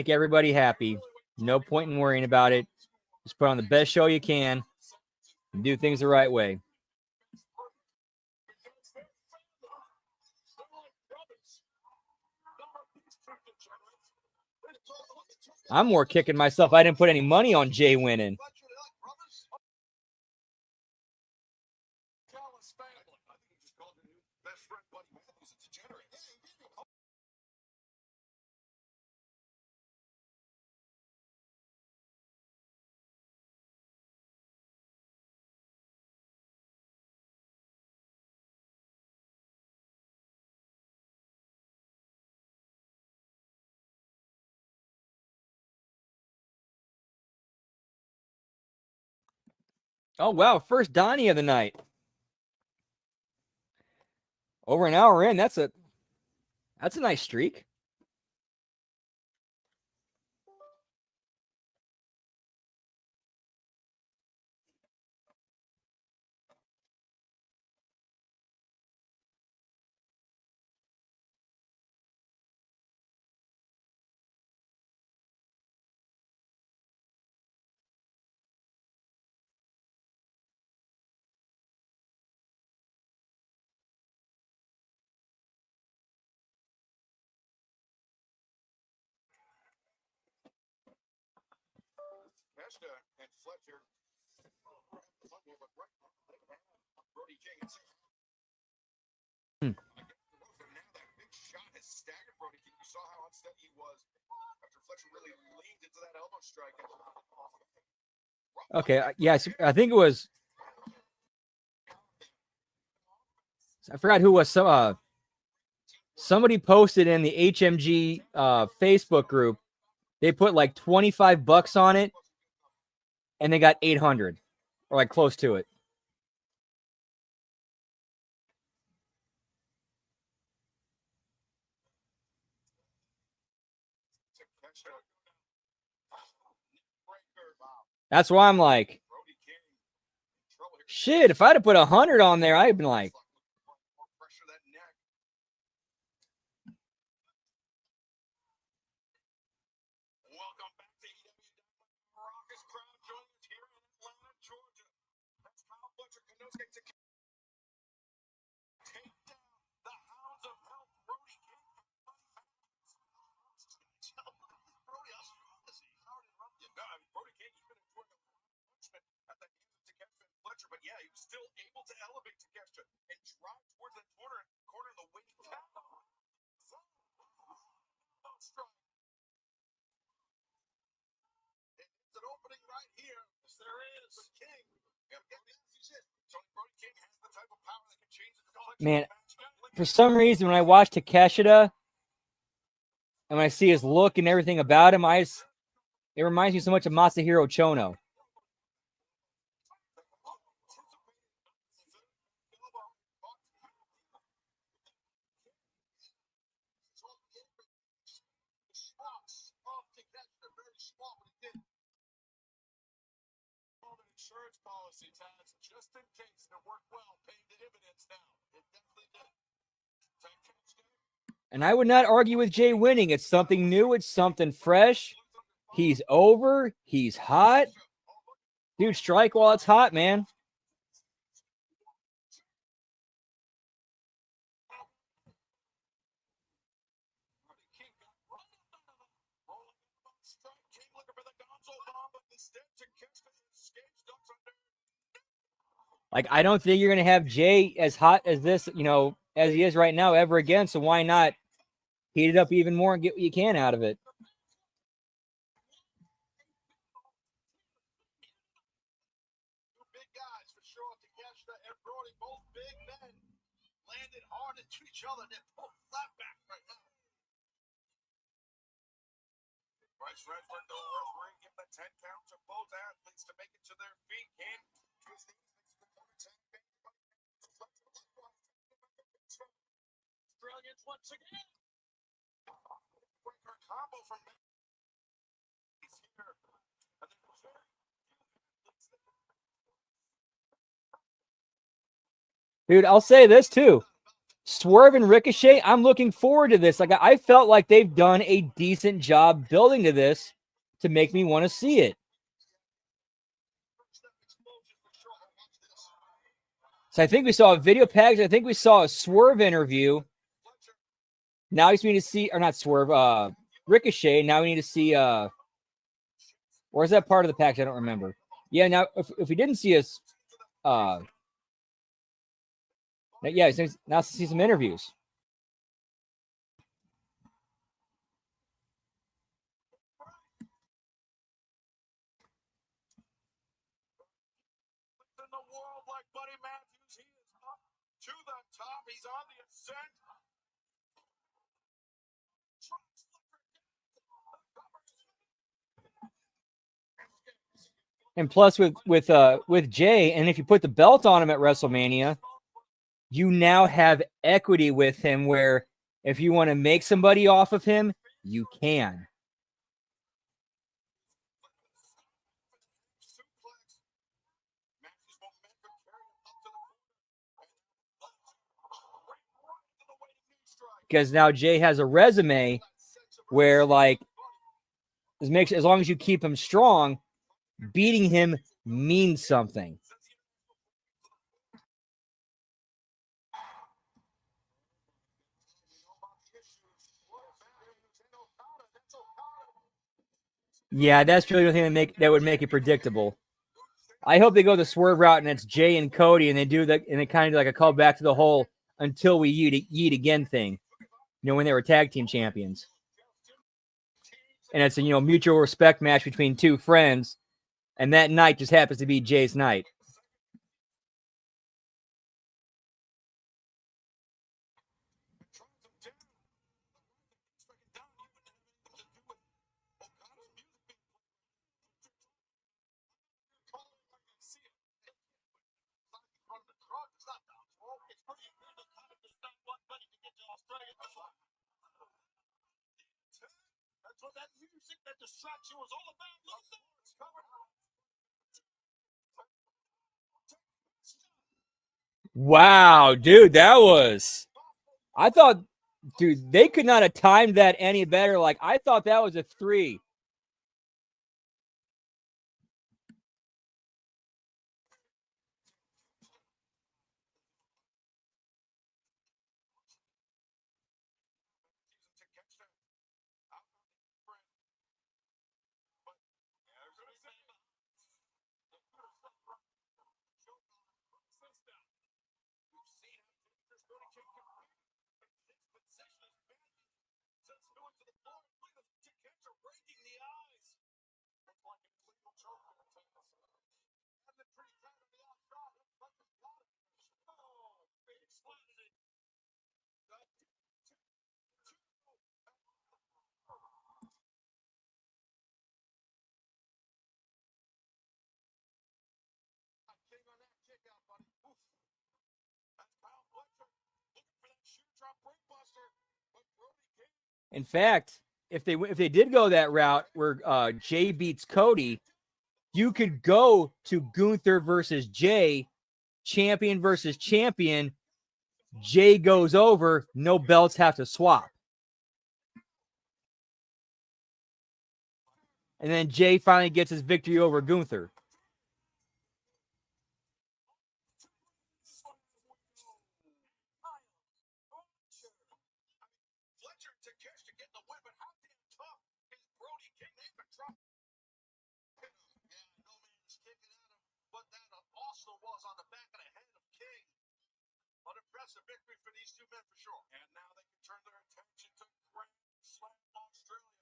everybody happy. No point in worrying about it. Just put on the best show you can and do things the right way. I'm more kicking myself I didn't put any money on Jay winning. Oh, wow. First Donnie of the night. Over an hour in. That's a nice streak. Keshta and Fletcher. Brody King. Hmm. Now that big shot has staggered Brody King. You saw how unsteady he was after Fletcher really leaned into that elbow strike. Okay. Yes. I think it was. I forgot who it was. Somebody posted in the HMG Facebook group. They put like $25 on it, and they got 800, or like close to it. That's why I'm like, shit. If I'd have put 100 on there, I'd have been like, welcome back to EW. Raucous crowd joining us here in Atlanta, Georgia. That's Kyle Fletcher Kenosuke to take down the Hounds of Health, Brody King. Brody, how strong is he? How interrupted? No, I mean, Brody King, he's been enjoying the punishment at the hands of Takeshita and Fletcher, but yeah, he was still able to elevate Takeshita and drive towards the corner of the waiting cat. Strike. It's an opening right here. Yes, there is. The King. Brody King has the type of power that can change the complexion. man, for some reason, when I watch Takeshita and when I see his look and everything about him, it reminds me so much of Masahiro Chono. Insurance policy tax just in case it worked well, paying dividends now. It definitely did. And I would not argue with Jay winning. It's something new. It's something fresh. He's over. He's hot. Dude, strike while it's hot, man. Like, I don't think you're going to have Jay as hot as this, as he is right now ever again. So why not heat it up even more and get what you can out of it? Two big guys for sure. Takeshita and Brody, both big men, landed hard into each other. They're both flat back right now. Bryce Redford, the referee, give the 10 count to both athletes to make it to their feet. Australians once again. Breaker combo from here. Dude, I'll say this too. Swerve and Ricochet, I'm looking forward to this. Like, I felt like they've done a decent job building to this to make me want to see it. So I think we saw a video package. I think we saw a Swerve interview. Now we need to see, or not Swerve, Ricochet. Now we need to see, or is that part of the package? I don't remember. Yeah, now if we didn't see us, yeah, now let's see some interviews. In the world like Buddy Matthews, he is up to the top. He's on the ascent. And plus with Jay, and if you put the belt on him at WrestleMania, you now have equity with him where if you want to make somebody off of him, you can. Because now Jay has a resume where, like, as long as you keep him strong, beating him means something. Yeah, that's really the thing that would make it predictable. I hope they go the swerve route and it's Jay and Cody and they do that and it kind of like a call back to the whole until we yeet again thing. When they were tag team champions. And it's a mutual respect match between two friends, and that night just happens to be Jay's night. That's what that music, that distraction was all about. Wow, dude, that was. I thought, dude, they could not have timed that any better. Like, I thought that was a 3. In fact, if they did go that route where Jay beats Cody, you could go to Gunther versus Jay, champion versus champion. Jay goes over, no belts have to swap. And then Jay finally gets his victory over Gunther. Impressive victory for these two men for sure. And now they can turn their attention to Grand Slam Australia.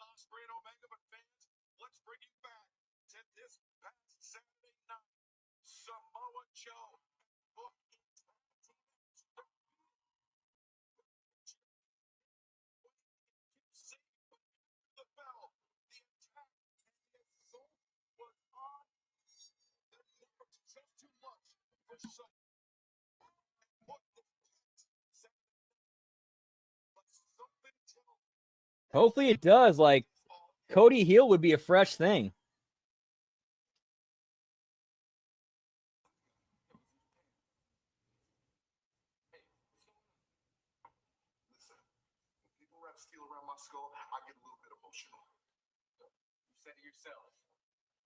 Osprey and Omega, but fans, let's bring you back to this past Saturday night. Samoa Joe. The bell. The attack. The assault was on. The number just too much for some. Hopefully it does. Like, Cody heel would be a fresh thing. Listen, when people wrap steel around my skull, I get a little bit emotional. You said it yourself.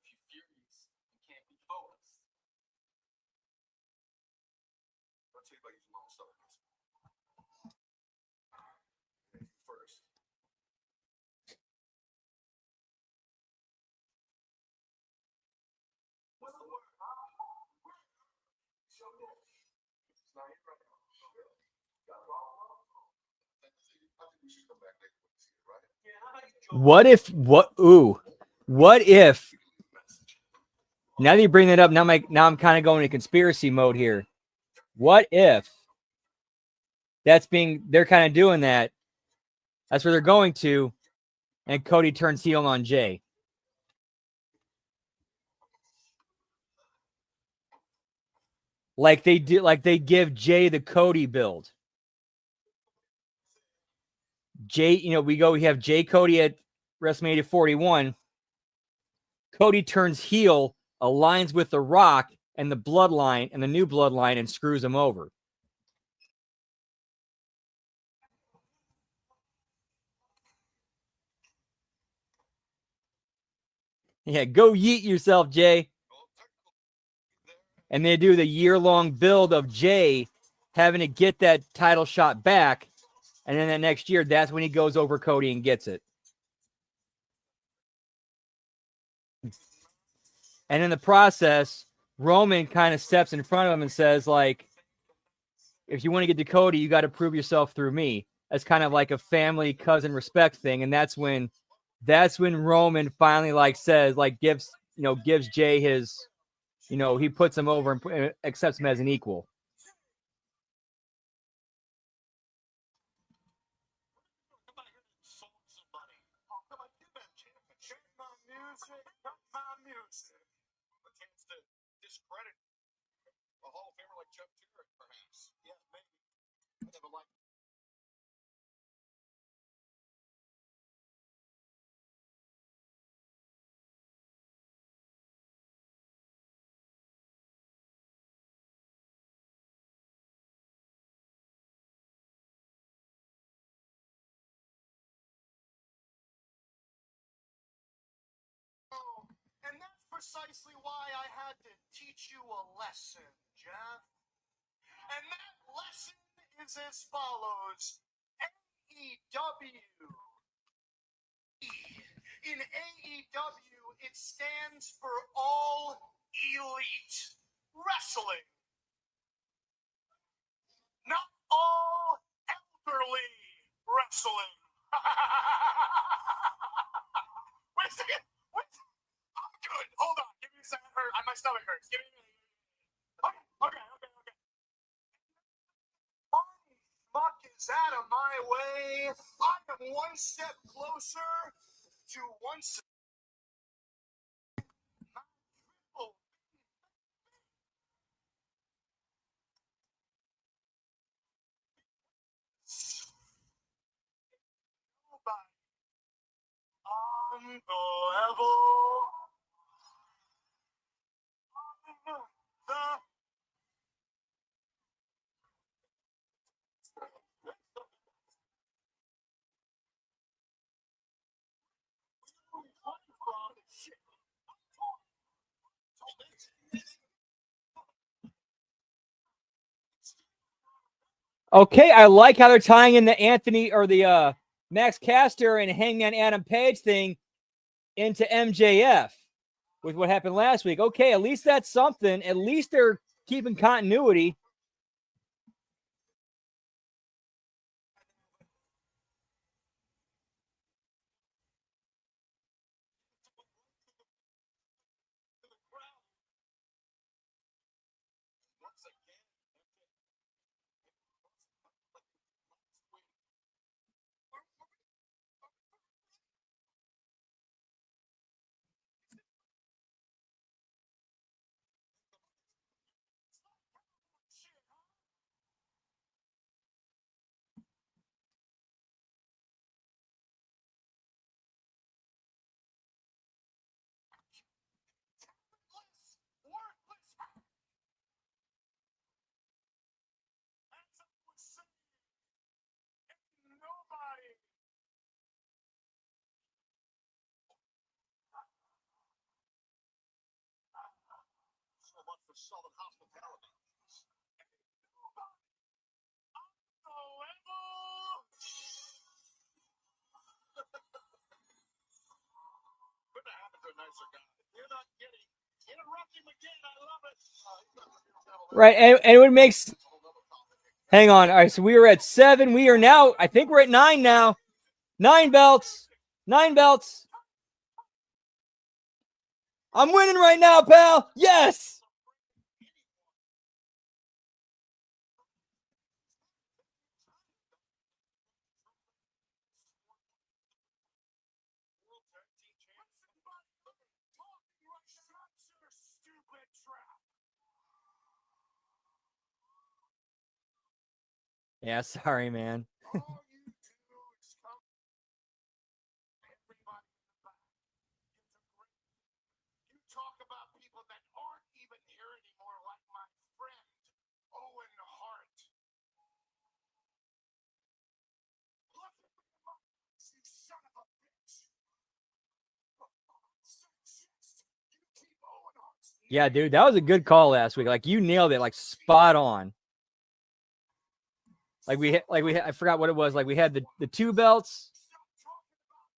If you're furious, you can't be focused. I'll tell you about using my own stuff. First. What's the word? Show this. It's not here right now. Got a problem? I think we should come back next week and see it, right? Yeah, how about you? What if now that you bring that up, now I'm kind of going to conspiracy mode here. What if they're kind of doing that? That's where they're going to, and Cody turns heel on Jay. like they did, like they give Jay the Cody build. Jay, we have Jay Cody at WrestleMania 41. Cody turns heel, aligns with The Rock and the Bloodline and the new Bloodline, and screws him over. Yeah, go yeet yourself, Jay. And they do the year-long build of Jay having to get that title shot back. And then that next year, that's when he goes over Cody and gets it. And in the process, Roman kind of steps in front of him and says, like, if you want to get to Cody, you got to prove yourself through me. That's kind of like a family cousin respect thing. And that's when Roman finally says, gives Jay his, he puts him over and accepts him as an equal. Discredit a Hall of Famer like Chuck Jarrett, perhaps. Yeah, maybe. I never liked. And that's precisely why I had to teach you a lesson, Jeff. And that lesson is as follows. AEW. In AEW, it stands for All Elite Wrestling. Not all elderly wrestling. Wait a second. What? I'm good. Hold on. Give me a second. My stomach hurts. Give me a minute. Okay. Muck is out of my way. I am one step closer to one step. On the level. Okay, I like how they're tying in the Anthony or the Max Caster and Hangman Adam Page thing into MJF with what happened last week. Okay, at least that's something. At least they're keeping continuity. So much for Southern hospitality. Couldn't have happened to a nicer guy. You're not kidding. Interrupt him again. I love it. Right, and it would make. Hang on. All right, so we were at 7. We are now, I think we're at 9 now. 9 belts. 9 belts. I'm winning right now, pal. Yes. Yeah, sorry, man. All you do is come everybody in the back. You talk about people that aren't even here anymore, like my friend Owen Hart. Look at me, you son of a bitch. You keep Owen Hart's Yeah, dude, that was a good call last week. Like you nailed it, like spot on. Like I forgot what it was. Like we had the two belts,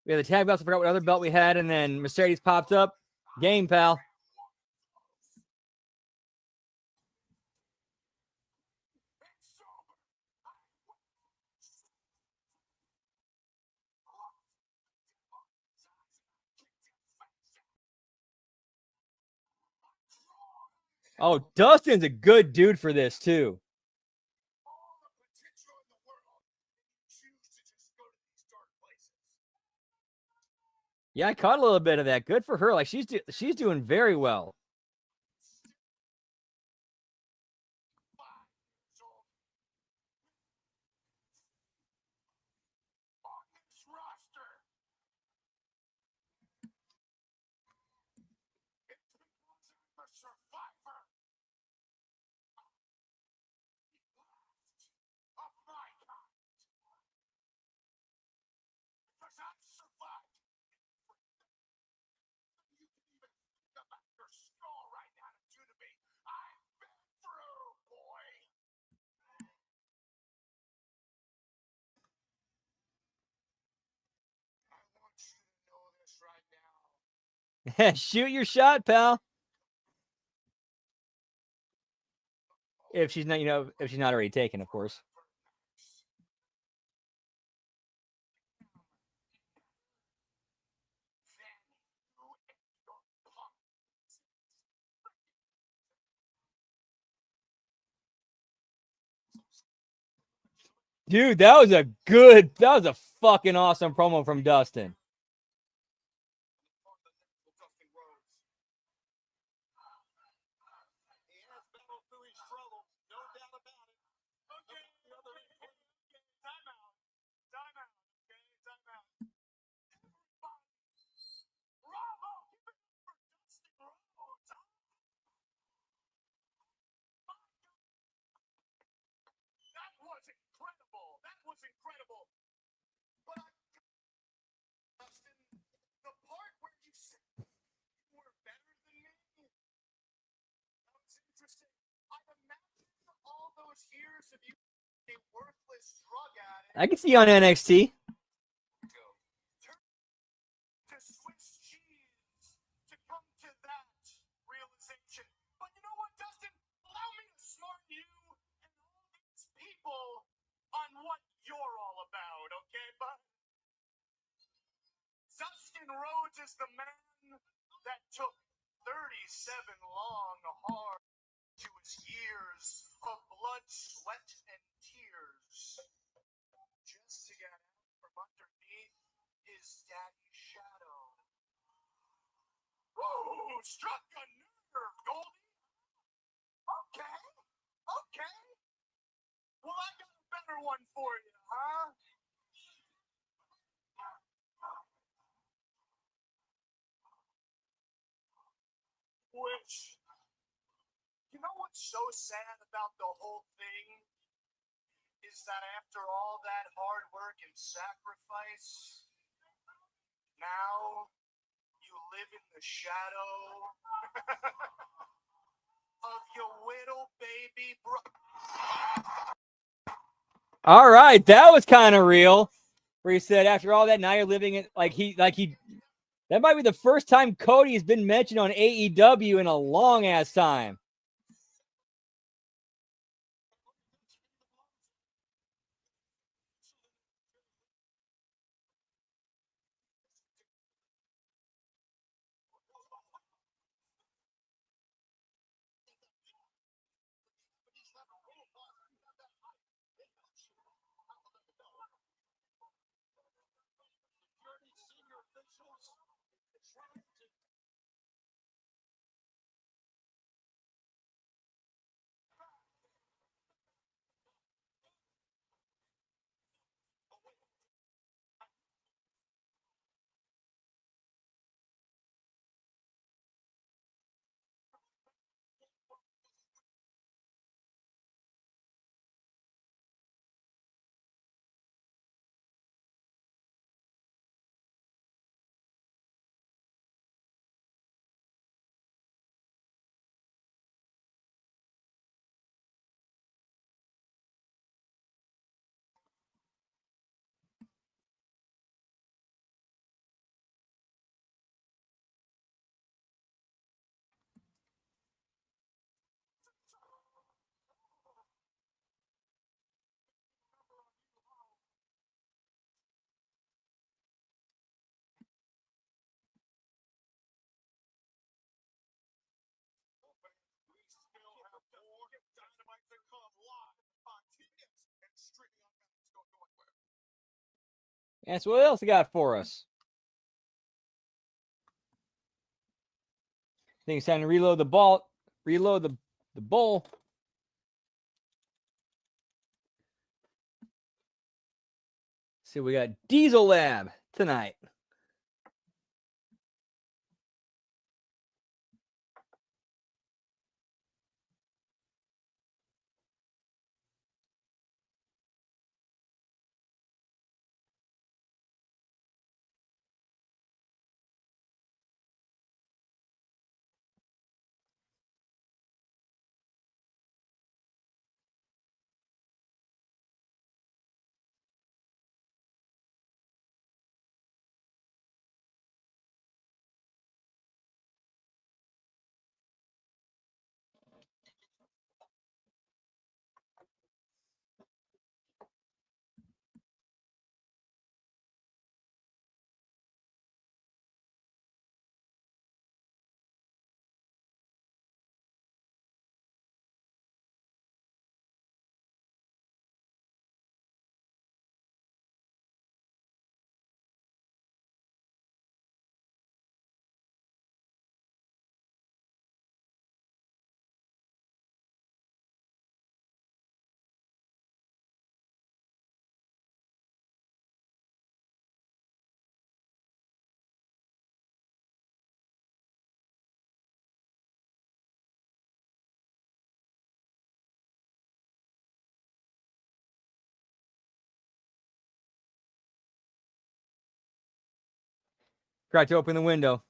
we had the tag belts. I forgot what other belt we had, and then Mercedes popped up. Game, pal. Oh, Dustin's a good dude for this too. all the potential in the world, and you choose to just go to these dark places. Yeah, I caught a little bit of that. Good for her. Like she's doing very well. On this roster, it's because I'm a survivor of my kind. Because I've survived. You can even think about your skull right now to do to me. I've been through, boy. I want you to know this right now. Shoot your shot, pal. If she's not, if she's not already taken, of course. Dude, that was a fucking awesome promo from Dustin. He has battled through his struggles, no doubt about it. Okay, time out. Time out. Okay, time out. Bravo! Give it up for Dustin Rhodes. That was incredible. That was incredible. But Dustin, the part where you said you were better than me, that was interesting. I imagine all those years of you being a worthless drug addict. I can see you on NXT. To Swiss cheese to come to that realization. But you know what, Dustin? Allow me to smart you and all these people on what you're all about, okay, bud? Dustin Rhodes is the man that took 37 long, hard to his years of blood, sweat, and tears just to get out from underneath his daddy's shadow. Whoa, struck a nerve, Goldie. Okay, okay. Well, I got a better one for you, huh? Which, you know what's so sad about the whole thing? Is that after all that hard work and sacrifice, now you live in the shadow of your little baby brother. All right, that was kind of real. Where he said, after all that, now you're living it like he. That might be the first time Cody has been mentioned on AEW in a long ass time. That's what else you got for us. I think it's time to reload the ball. Reload the bowl. See, we got Diesel Lab tonight. Forgot to open the window.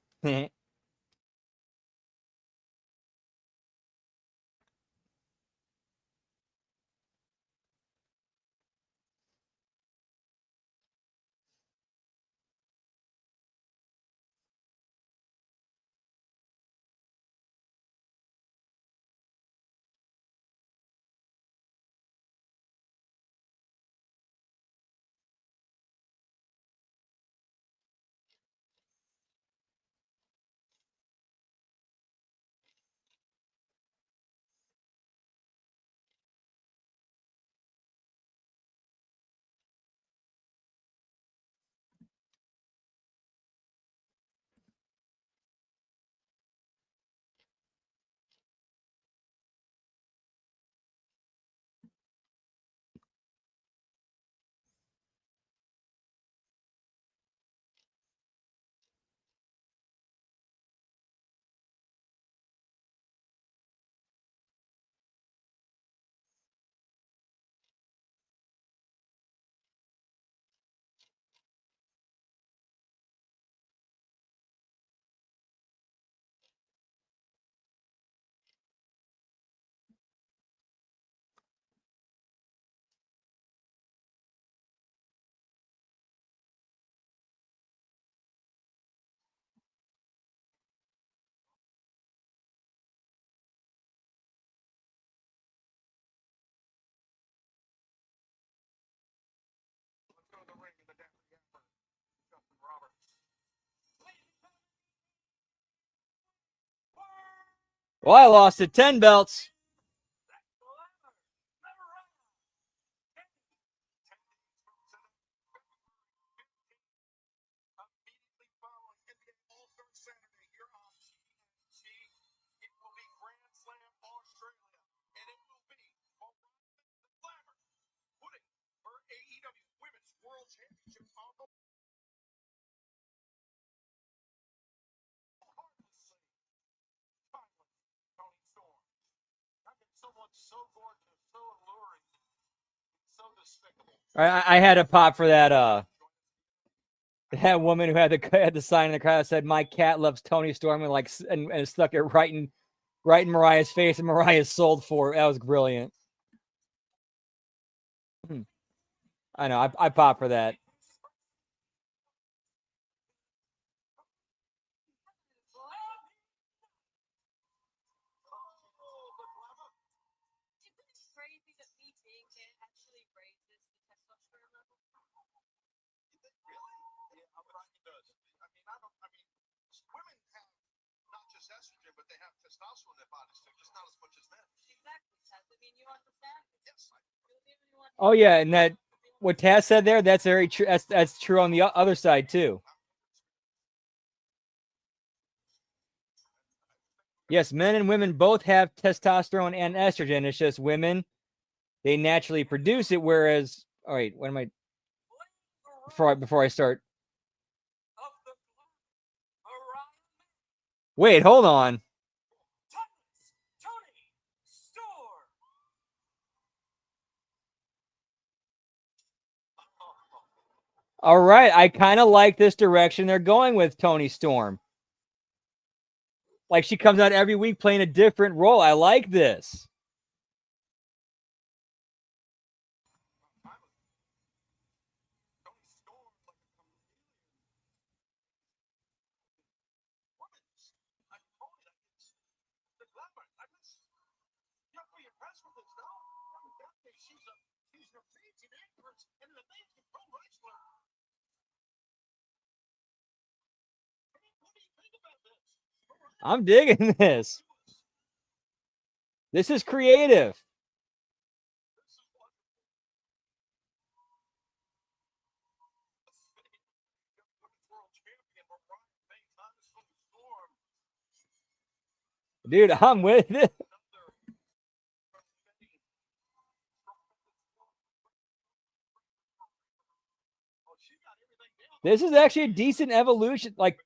Let's go to the ring in the Denver Gaffer. Justin Roberts. Well, I lost it 10 belts. Immediately following NBA All-Star Saturday here on HMG, it will be Grand Slam Australia, and it will be the Glamour putting her AEW Women's World Championship on the heartlessly timeless Tony Storm. I've been someone so gorgeous, so alluring, so despicable. I had a pop for that woman who had the sign in the crowd that said "My cat loves Tony Storm" and stuck it right in Mariah's face, and Mariah sold for it. That was brilliant. I know. I pop for that. Crazy that me being here actually raises the testosterone level. Really? Yeah, I'm right. It does. I mean, women have not just estrogen, but they have testosterone in their bodies too, just not as much as men. Exactly, Seth. I mean, you understand? Yes. You're the only one. Oh yeah, and that what Taz said there, that's very true. That's true on the other side too. Yes, men and women both have testosterone and estrogen. It's just women, they naturally produce it. Whereas, all right, what am I? Before I start. Wait, hold on. All right, I kind of like this direction they're going with Toni Storm. Like she comes out every week playing a different role. I like this. I'm digging this. This is creative. Dude, I'm with it. This is actually a decent evolution, like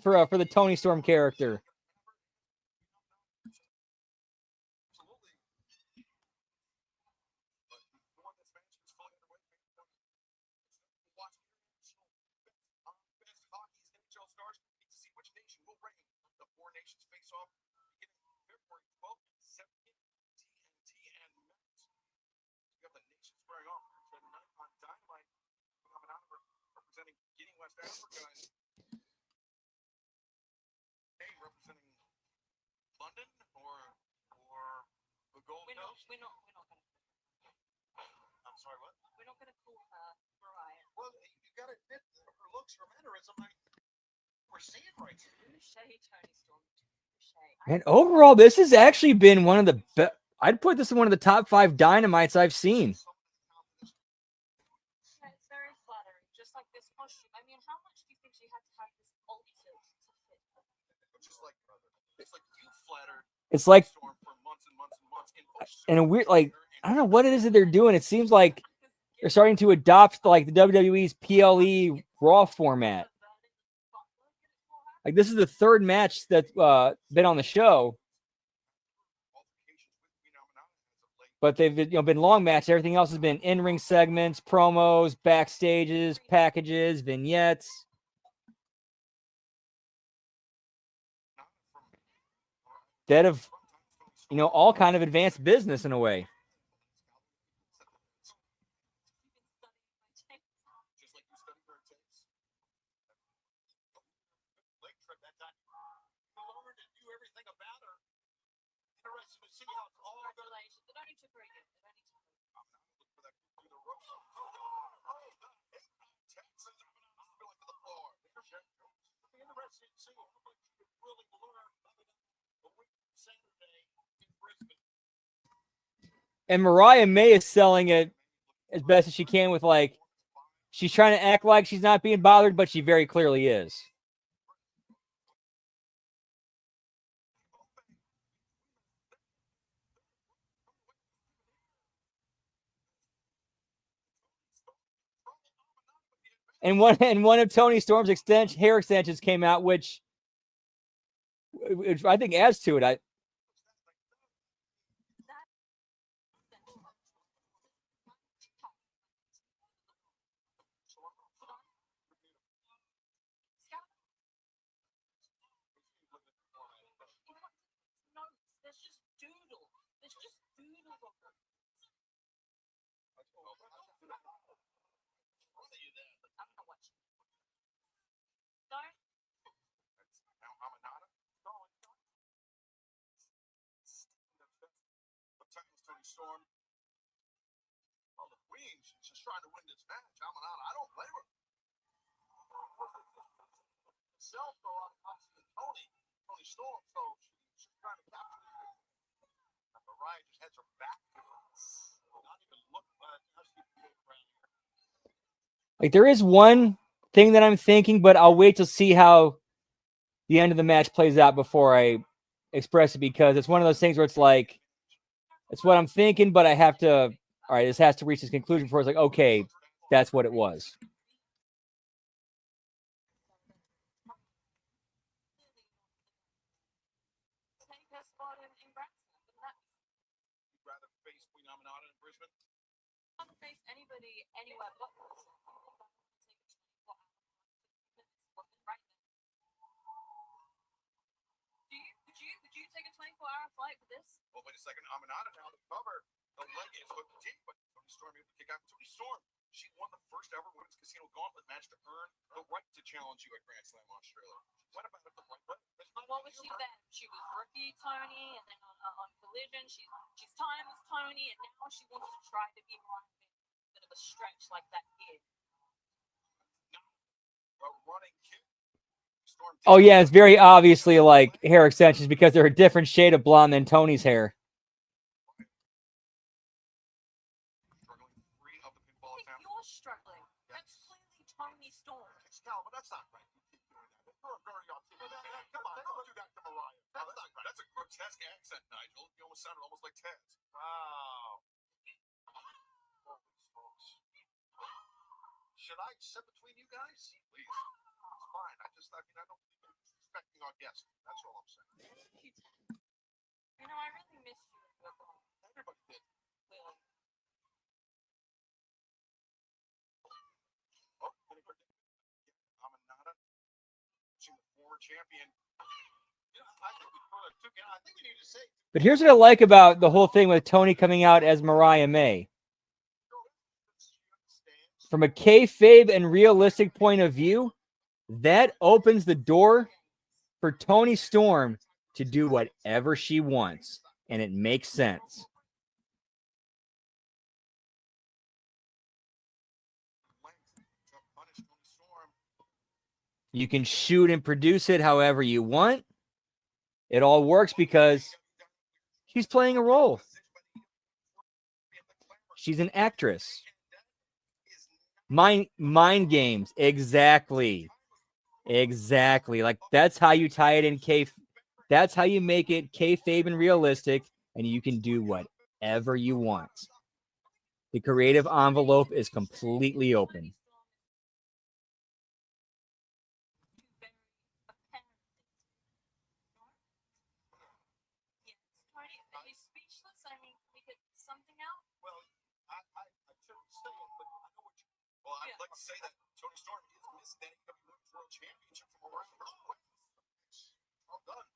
for the Toni Storm character. We're not gonna. I'm sorry, what? We're not gonna call her Mariah. Well, you gotta admit her looks, her mannerism, we're seeing right here. Toni Storm. And overall, this has actually been one of the best. I'd put this in one of the top 5 Dynamites I've seen. It's very flattering, just like this costume. I mean, how much do you think she had to have this altered to fit her? Just like brother. It's like you flattered. It's like, Storm for months and months and months. and a weird, like, I don't know what it is that they're doing. It seems like they're starting to adopt like the WWE's PLE Raw format. Like this is the 3rd match that's been on the show, but they've been long matches. Everything else has been in-ring segments, promos, backstages, packages, vignettes. That have all kind of advanced business in a way. And Mariah May is selling it as best as she can with like, she's trying to act like she's not being bothered, but she very clearly is. And one of Toni Storm's hair extensions came out, which I think adds to it. Storm. Well, the Queen, she's just trying to win this match. I don't blame her. Herself, though, obviously, Toni Storm, so she's trying to capture this. Mariah just has her back. Not even look how she can get around here. Like, there is one thing that I'm thinking, but I'll wait to see how the end of the match plays out before I express it, because it's one of those things where it's like, it's what I'm thinking, but I have to, all right, this has to reach its conclusion before it's like, okay, that's what it was. Take her spot in Grand Slam, wouldn't that be You'd rather face Queen Aminata in Brisbane? fun to face anybody anywhere but us? Right then. Would you take a 24-hour flight for this? Well, wait a second. Aminata now the cover. The leg is hooked deep, but Tony Storm able to kick out. Tony Storm, she won the first ever women's casino gauntlet match to earn the right to challenge you at Grand Slam Australia. What about it? What was she then? She was rookie Tony, and then on Collision, she's timeless Tony, and now she wants to try to be more of a bit of a stretch like that kid. A running kick. Storm Oh, yeah, it's very obviously like hair extensions because they're a different shade of blonde than Tony's hair. struggling free of the pinball I think attempt. you're struggling. That's clearly Tony Storm. Excalibur, but that's not right. You keep doing that. You're very articulate. Come on, don't do that to Mariah. That's not right. That's a grotesque accent, Nigel. You almost sounded almost like Ted's. Wow. Holy smokes. Should I sit between you guys? Please. It's fine. I don't think you're disrespecting our guest. That's all I'm saying. You know, I really miss you. Everybody did. Really. Oh, Aminata. She's the former champion. I think we need to say. But here's what I like about the whole thing with Tony coming out as Mariah May. From a kayfabe and realistic point of view, that opens the door for Tony Storm to do whatever she wants, and it makes sense. You can shoot and produce it however you want. It all works because she's playing a role. She's an actress. Mind games. Exactly. Like, that's how you tie it in that's how you make it kayfabe and realistic, and you can do whatever you want. The creative envelope is completely open. Are you speechless? I mean, can we get something out? Well, I shouldn't say it, but I know what you. Well, I'd like to say that Tony Storm is missing that AEW Women's World Championship from around her. Well done.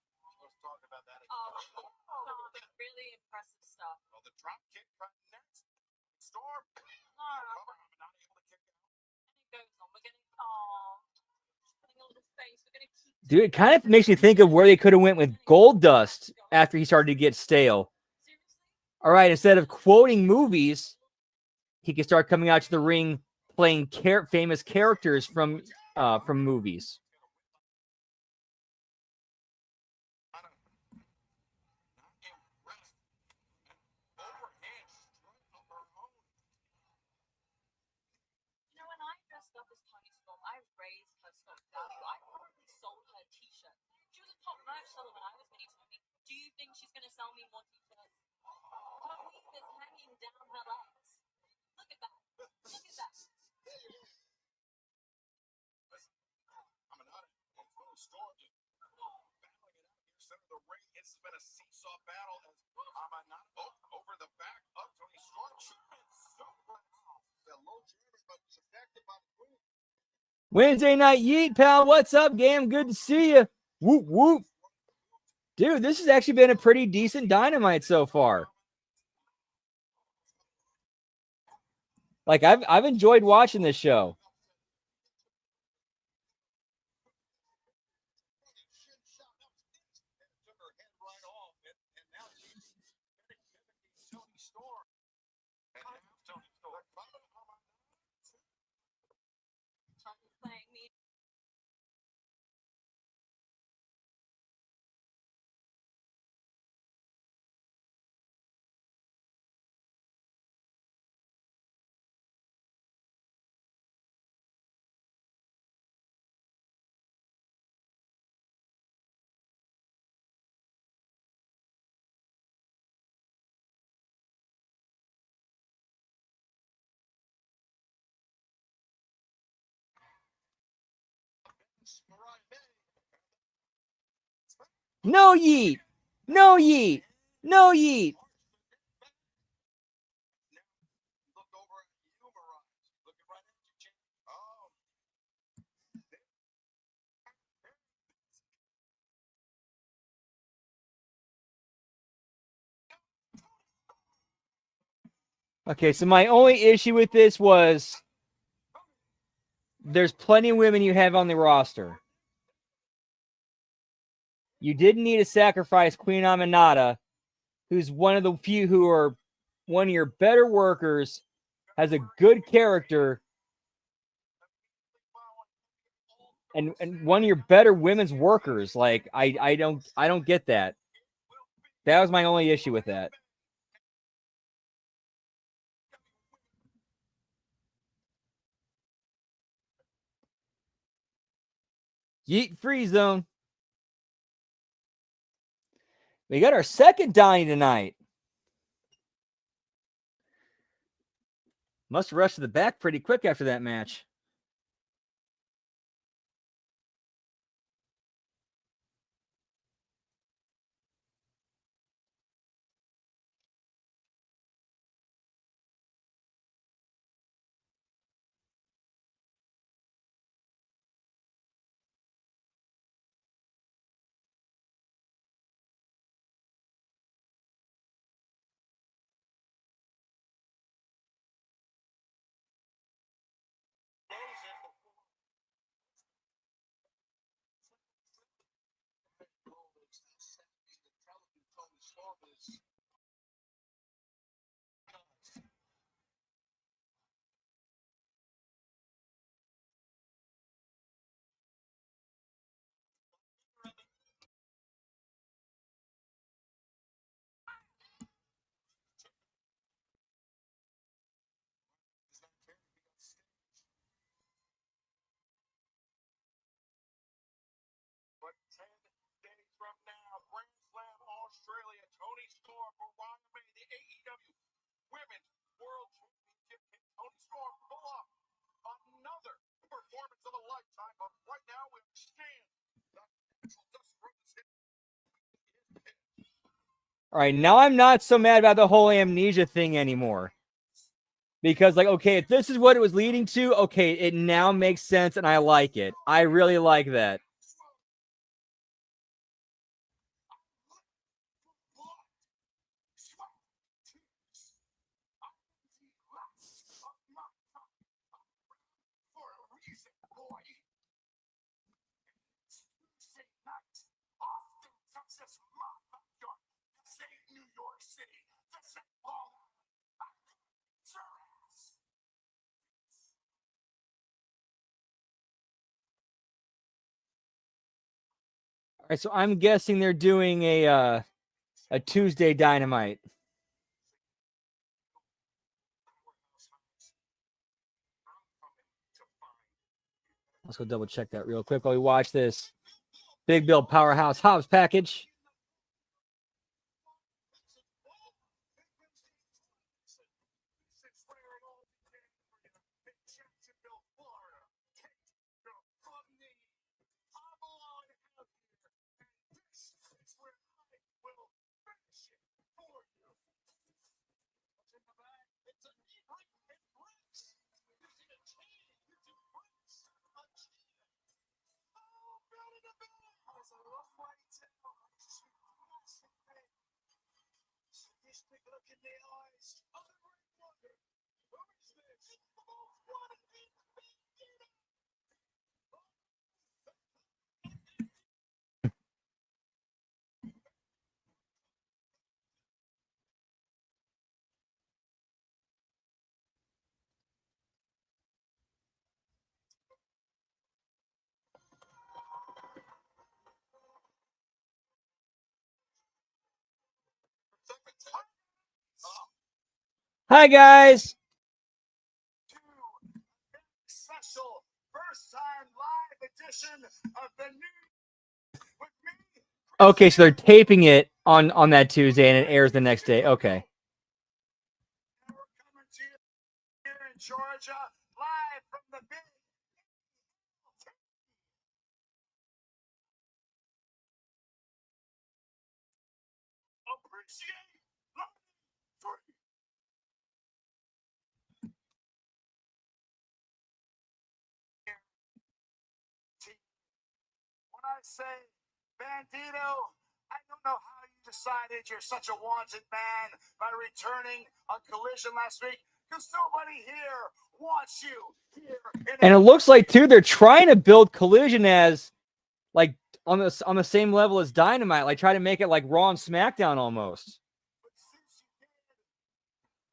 Let's talk about that again. Really impressive stuff. Well, the drop kick cut next. Storm. Oh, I'm not able to kick out. and it goes on. We're getting putting a little face. We're gonna keep. Dude, it kind of makes me think of where they could have went with Goldust after he started to get stale. All right, instead of quoting movies, he could start coming out to the ring playing famous characters from movies. You know, when I dressed up as Tony Storm, I raised her stock value. I probably sold her t-shirt. She was a top merch seller when I was mini Tony. Do you think she's going to sell me more t-shirts? Her weave is hanging down her legs. Look at that. Look at that. Storm just battling it out here center of the ring. It's been a seesaw battle as Aminata over the back of Tony Storm. Wednesday night yeet, pal. What's up, Gam? Good to see you. Whoop whoop. Dude, this has actually been a pretty decent Dynamite so far. Like, I've enjoyed watching this show. No yeet. No yeet. No yeet. Look over at you, Mirage. Looking right at you, champ. Oh. Okay, so my only issue with this was there's plenty of women you have on the roster. You didn't need to sacrifice Queen Aminata, who's one of the few who are one of your better workers, has a good character, and one of your better women's workers. Like I don't get that. That was my only issue with that. Yeet free zone. We got our second Donnie tonight. Must rush to the back pretty quick after that match. But 10 days from now, Grand Slam Australia, Tony Storm for Wyoming, the AEW Women's World Championship. Can Tony Storm pull off another performance of a lifetime? But right now, we understand that All right, now I'm not so mad about the whole amnesia thing anymore. Because, like, okay, if this is what it was leading to, okay, it now makes sense and I like it. I really like that. All right, so I'm guessing they're doing a Tuesday Dynamite. Let's go double check that real quick while we watch this Big Bill Powerhouse Hobbs package. Hi, guys. Special first time live edition of the new with me. Okay, so they're taping it on that Tuesday and it airs the next day. Okay. We're coming to you here in Georgia, live from the big Appreciate learning. When I say Bandito, I don't know how you decided you're such a wanted man by returning on Collision last week, because nobody here wants you here. And it looks like, too, they're trying to build Collision as, like, on the same level as Dynamite, like, try to make it like Raw and SmackDown almost.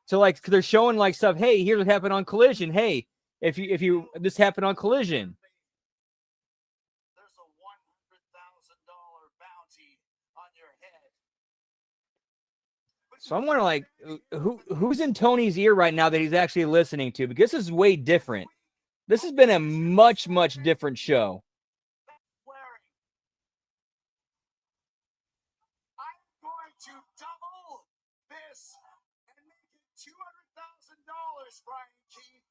So, like, they're showing, like, stuff, hey, here's what happened on Collision. Hey, if you this happened on Collision. There's a $100,000 bounty on your head. So I'm wondering, like, who's in Tony's ear right now that he's actually listening to? Because this is way different. This has been a much, much different show. I'm going to double this and make it $200,000, Brian Keith.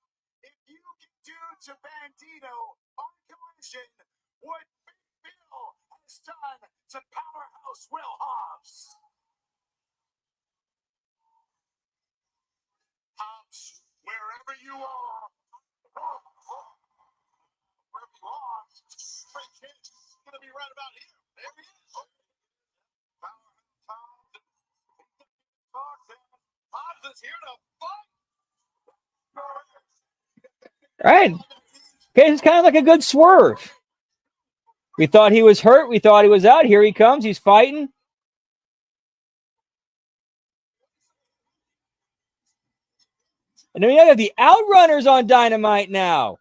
If you can do to Bandito on Collision what Big Bill has done to Powerhouse Will Hobbs. Hobbs, wherever you are, straight kid is going to be right about here. There he is. Hobbs is here to fight. Right. Okay, it's kind of like a good swerve. We thought he was hurt. We thought he was out. Here he comes. He's fighting. And then we have the Outrunners on Dynamite now.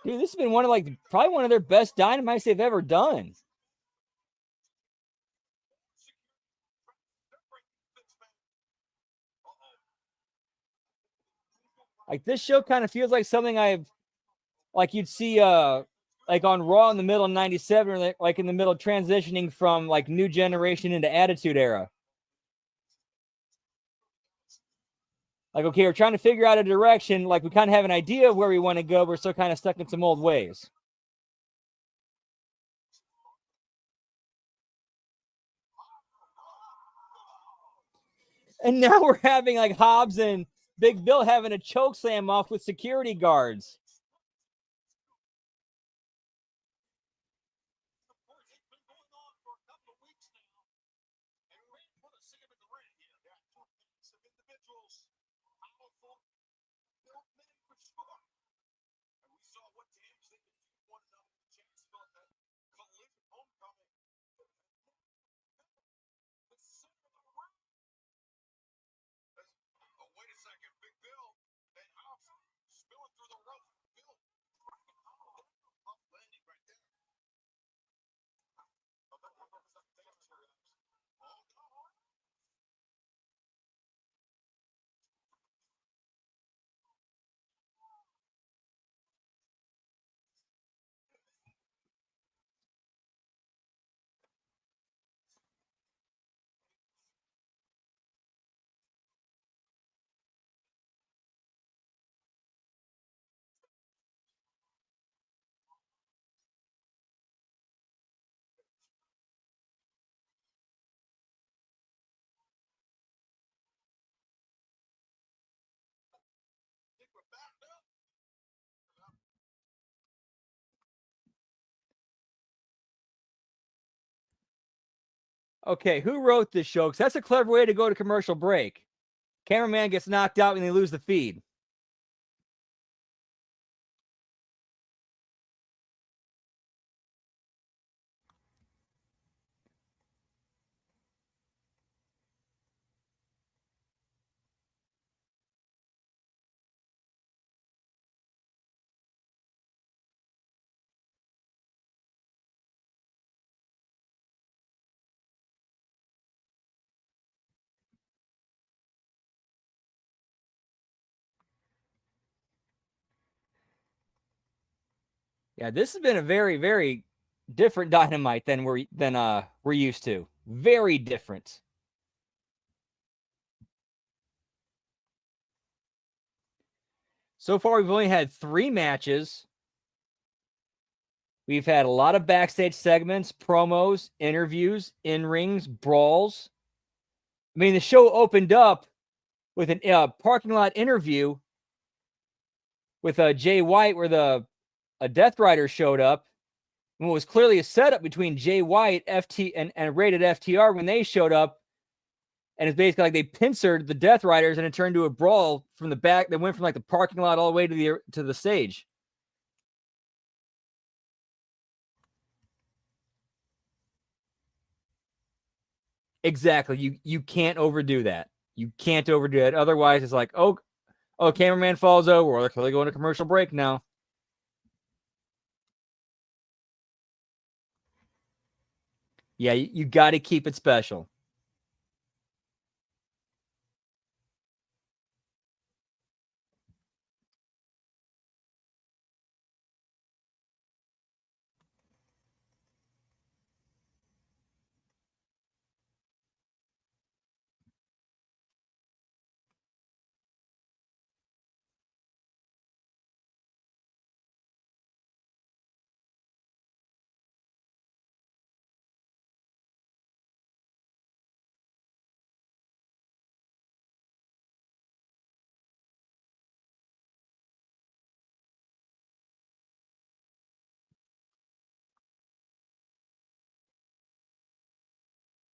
Dude, this has been one of probably one of their best Dynamites they've ever done. Like, this show kind of feels like something you'd see like on Raw in the middle of 97, or like in the middle of transitioning from like New Generation into Attitude Era. Like, okay, we're trying to figure out a direction. Like, we kind of have an idea of where we want to go. We're still kind of stuck in some old ways. And now we're having like Hobbs and Big Bill having a choke slam off with security guards. Wait a second, Big Bill and Hobbs spilling through the rope. Bill landing right there. Okay, who wrote this show? Because that's a clever way to go to commercial break. Cameraman gets knocked out and they lose the feed. Yeah, this has been a very, very different Dynamite than we're used to. Very different. So far, we've only had 3 matches. We've had a lot of backstage segments, promos, interviews, in-rings, brawls. I mean, the show opened up with a parking lot interview with Jay White, where a Death Rider showed up. And what was clearly a setup between Jay White, FT, and Rated FTR when they showed up. And it's basically like they pincered the Death Riders, and it turned into a brawl from the back that went from like the parking lot all the way to the stage. Exactly. You can't overdo that. You can't overdo it. Otherwise, it's like, oh, cameraman falls over. Or they're clearly going to commercial break now. Yeah, you got to keep it special.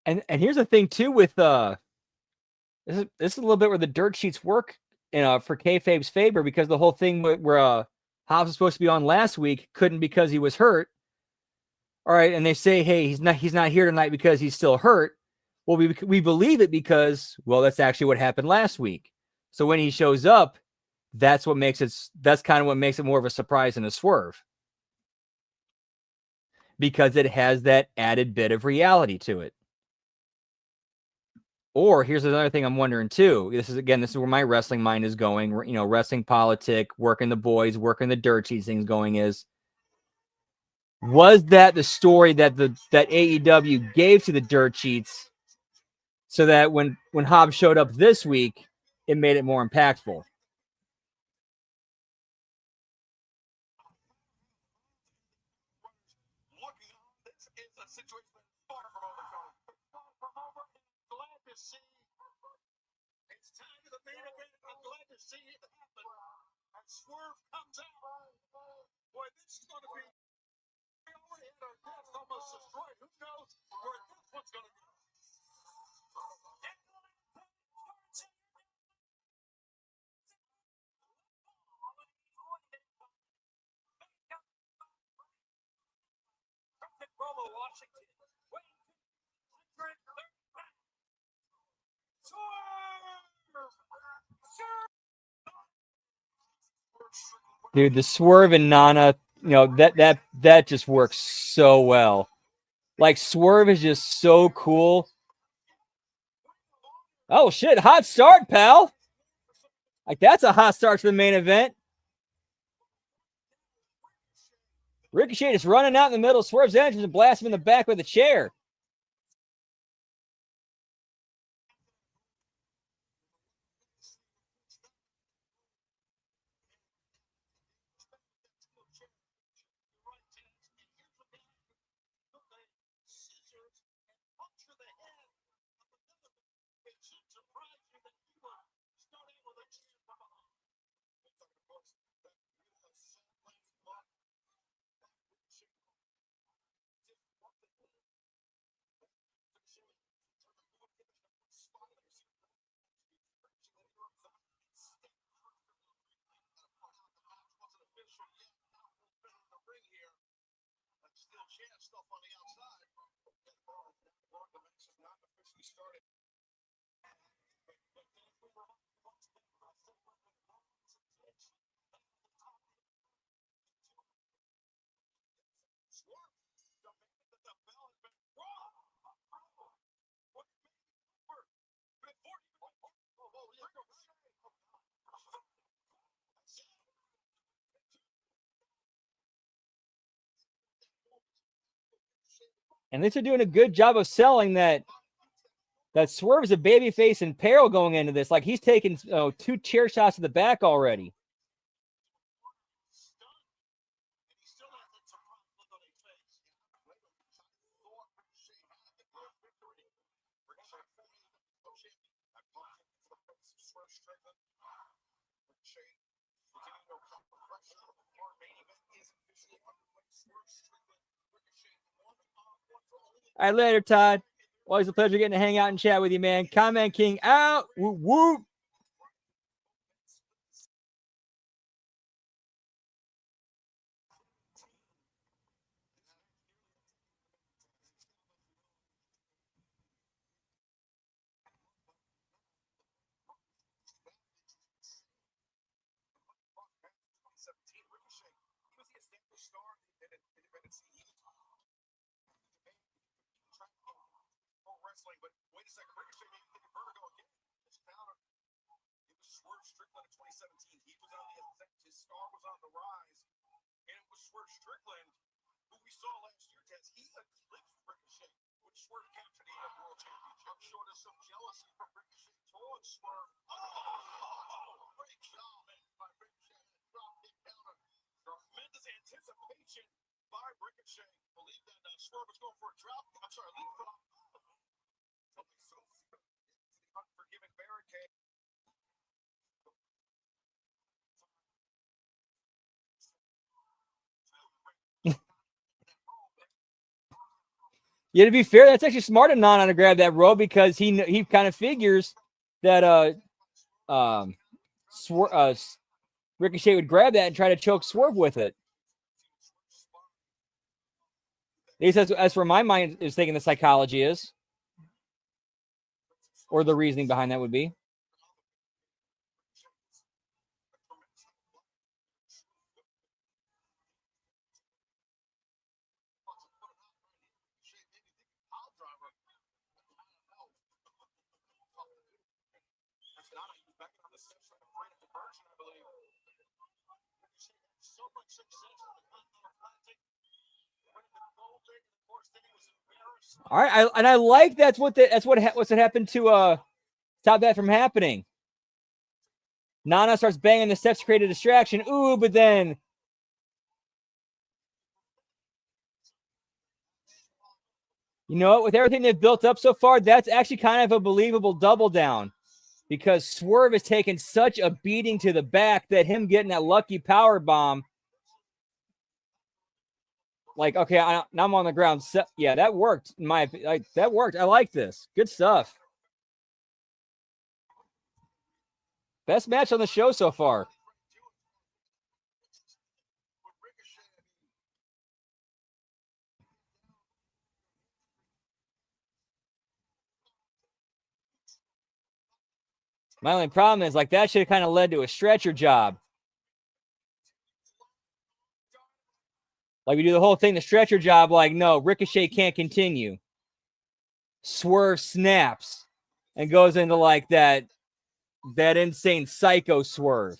And here's the thing too with this is a little bit where the dirt sheets work for kayfabe's favor, because the whole thing where Hobbs was supposed to be on last week couldn't because he was hurt. All right, and they say, hey, he's not here tonight because he's still hurt. Well, we believe it because, well, that's actually what happened last week. So when he shows up, that's kind of what makes it more of a surprise and a swerve, because it has that added bit of reality to it. Or here's another thing I'm wondering too. This is where my wrestling mind is going. Wrestling politic, working the boys, working the dirt sheets things going is, was that the story that AEW gave to the dirt sheets, so that when Hobbs showed up this week, it made it more impactful? Looking on, this is a situation that's far from over, Tony. Far from over, and I'm glad to see it's time to the main event. I'm glad to see it happen. And Swerve comes out. Boy, this is going to be. We already had our deaths almost destroyed. Who knows where this one's going to go? Washington. Dude, the swerve and Nana, that just works so well. Like, Swerve is just so cool. Oh shit, hot start, pal. Like, that's a hot start to the main event. Ricochet is running out in the middle, Swerve's entrance, and blasts him in the back with a chair. Stuff on the outside. The match is not officially started. And they're doing a good job of selling that Swerve is a babyface in peril going into this. Like, he's taken 2 chair shots to the back already. All right, later, Todd. Always a pleasure getting to hang out and chat with you, man. Comment King out. Whoop, whoop. Wrestling, but wait a second, Ricochet maybe taking vertigo again. This counter, it was Swerve Strickland in 2017. He was on the ascent, his star was on the rise, and it was Swerve Strickland who we saw last year, Taz. He eclipsed Ricochet when Swerve captured the World Championship. I'm sure there's some jealousy from Ricochet towards Swerve. Oh, great job by Ricochet. Drop kick counter. Tremendous anticipation by Ricochet. Believe that Swerve was going for a drop. I'm sorry, leapfrog. Unforgiving barricade. Yeah, to be fair, that's actually smart of Nana to grab that rope because he kind of figures that Ricochet would grab that and try to choke Swerve with it. At least as for my mind is thinking the psychology is. Or the reasoning behind that would be. All right, I like what's happened to stop that from happening. Nana starts banging the steps to create a distraction. Ooh, but then you know what? With everything they've built up so far, that's actually kind of a believable double down because Swerve has taken such a beating to the back that him getting that lucky power bomb. Like, okay, now I'm on the ground. Yeah, that worked. That worked. I like this. Good stuff. Best match on the show so far. My only problem is that should have kind of led to a stretcher job. Like we do the whole thing, the stretcher job, no, Ricochet can't continue. Swerve snaps and goes into that insane psycho Swerve.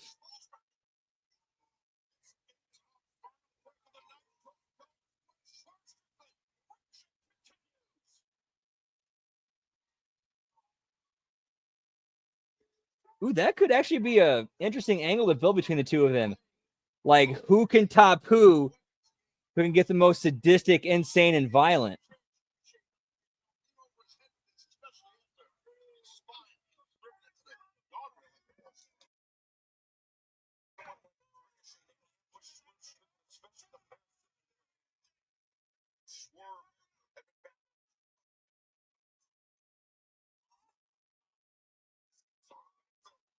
Ooh, that could actually be a interesting angle to build between the two of them. Like, who can top who can get the most sadistic, insane, and violent?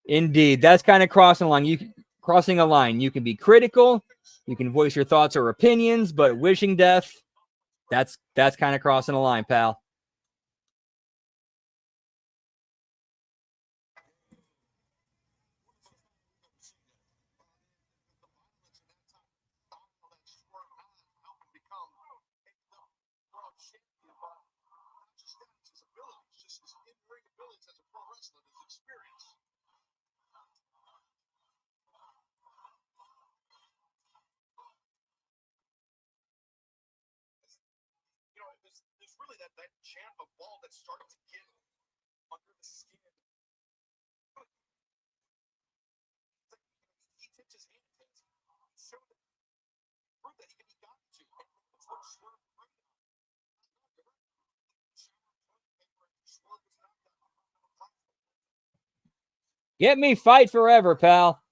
Indeed, that's kind of crossing a line. You can be critical, you can voice your thoughts or opinions, but wishing death, that's kind of crossing a line, pal. There's really that chant of ball that started to get under the skin. He tipped his hand. He showed that he can be gotten to. That's what Swerve Get me fight forever, pal.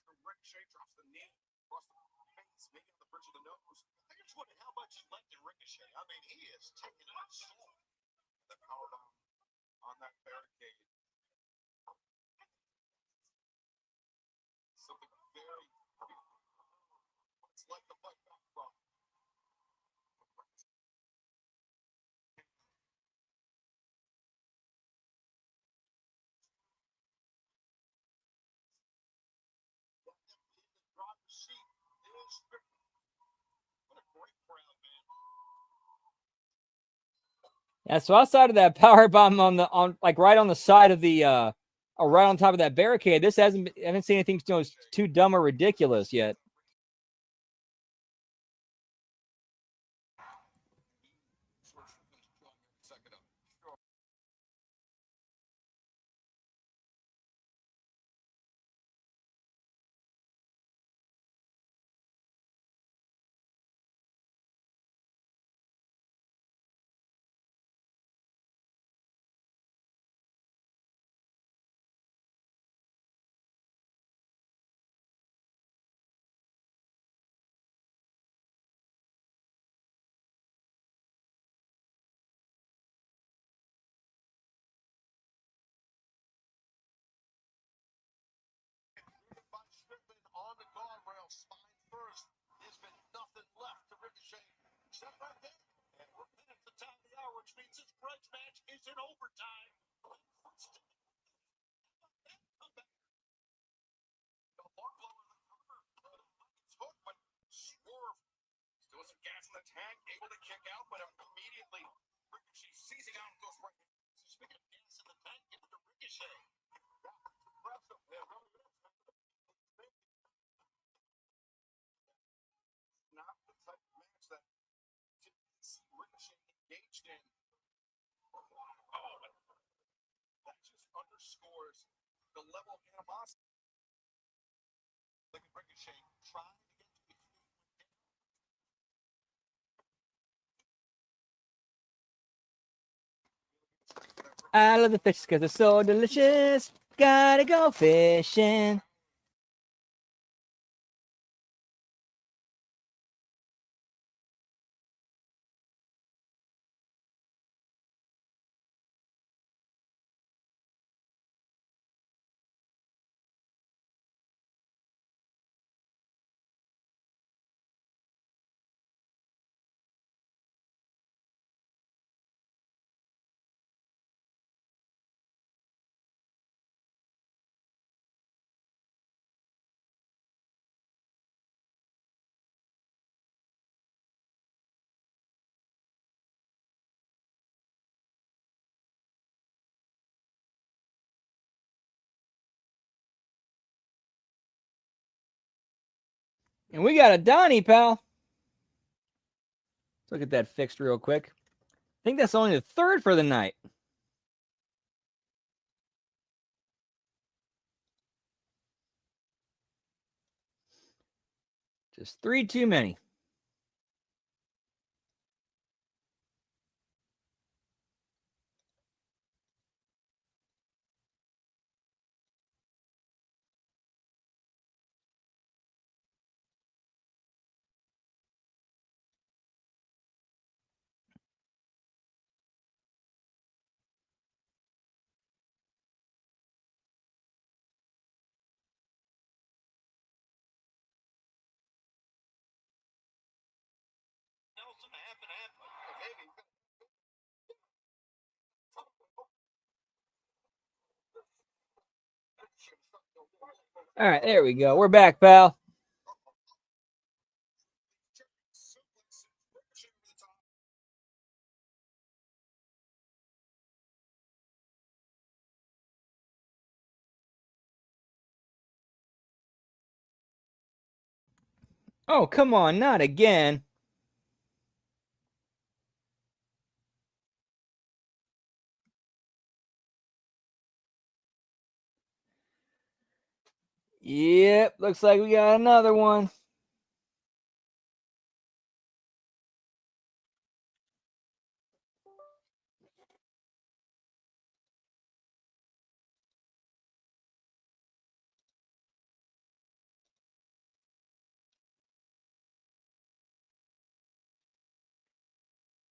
pressure. Ricochet drops the knee across the face, maybe on the bridge of the nose. I just wonder how much he left in Ricochet. I mean, he is taking it slow. The power on that barricade. Something very. It's like the fight back from. Driver's seat is. What a great crowd, man. Yeah, so outside of that power bomb on like right on the side of the or right on top of that barricade, I haven't seen anything too dumb or ridiculous yet. By Strickland on the guardrail, spine first. There's been nothing left to Ricochet. Step right there. And we're at the top of the hour, which means this grudge match is in overtime. The bar blower in the corner. It's hooked, but swerve. Still some gas in the tank, able to kick out, but immediately Ricochet seizing out and goes right. Speaking of gas in the tank, give it to Ricochet. Impressive. Yeah, really is. Not the type of match that Ricochet engaged in. Oh, that just underscores the level of animosity. Look at Ricochet trying to get to his feet. I love the fish because they're so delicious. Gotta go fishing. And we got a Donnie, pal. Let's look at that fixed real quick. I think that's only the third for the night. Just 3 too many. Nelson, half and half, maybe. All right, there we go. We're back, pal. Oh, come on, not again. Yep, looks like we got another one.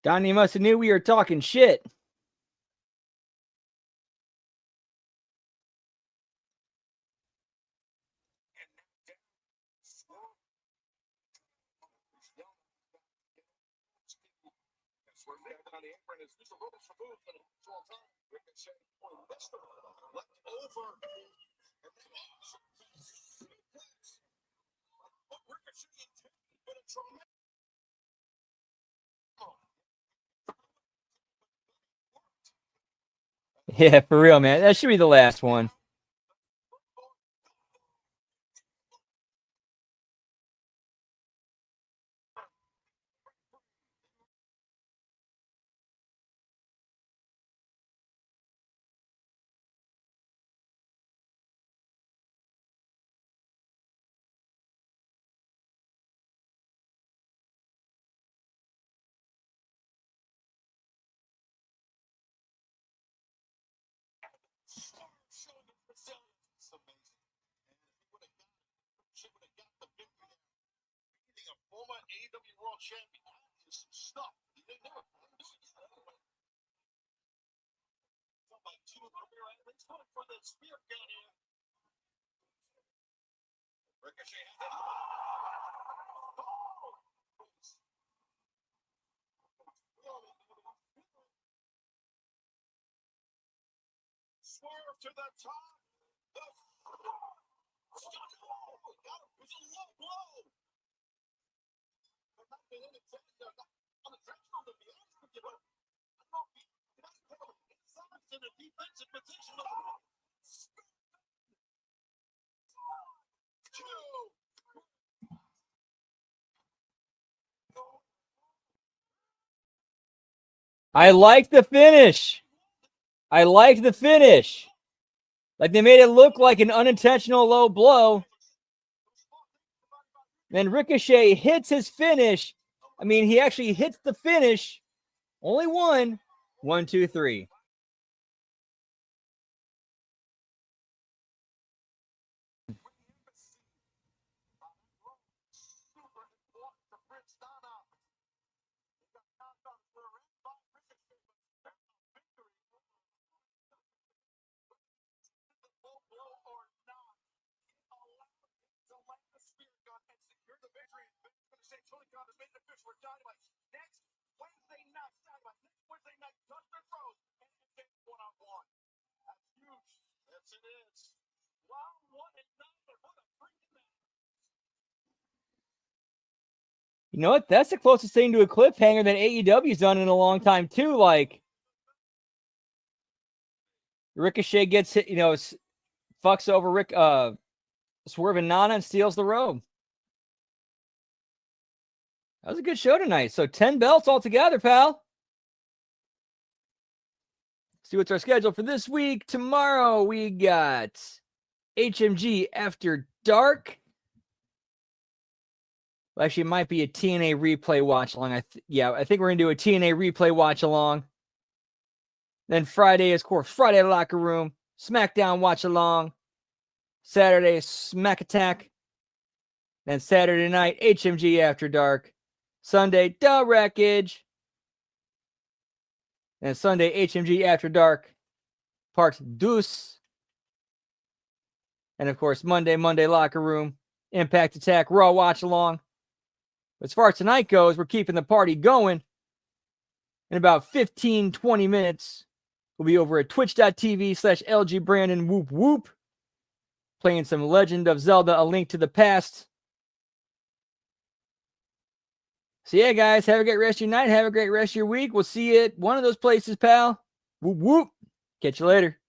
Donnie must have knew we were talking shit. Yeah, for real, man. That should be the last one. Former AEW World Champion is some stuff. They never like two career athletes going for the spear gun here. Ricochet has it. Swerve to the top. It was a low blow. In a defensive position. I like the finish. I like the finish. Like they made it look like an unintentional low blow. Then Ricochet hits his finish. I mean, he actually hits the finish. Only one. 1, 2, 3. Next Wednesday night, Dustin Rhodes and one-on-one. That's huge. Yes, it is. Round 1 and 9. What a freaking match. You know what? That's the closest thing to a cliffhanger that AEW's done in a long time, too. Like, Ricochet gets hit, fucks over Swerve and Nana and steals the robe. That was a good show tonight. So 10 belts altogether, pal. See what's our schedule for this week. Tomorrow we got HMG After Dark. Well, actually, it might be a TNA replay watch along. I think we're going to do a TNA replay watch along. Then Friday is, of course, Friday Locker Room, SmackDown watch along. Saturday, Smack Attack. Then Saturday night, HMG After Dark. Sunday, The Wreckage. And Sunday, HMG After Dark, Part Deuce. And of course, Monday Locker Room, Impact Attack, Raw Watch Along. As far as tonight goes, we're keeping the party going. In about 15-20 minutes, we'll be over at twitch.tv/LG Brandon Whoop Whoop, playing some Legend of Zelda: A Link to the Past. So yeah, guys, have a great rest of your night. Have a great rest of your week. We'll see you at one of those places, pal. Whoop, whoop. Catch you later.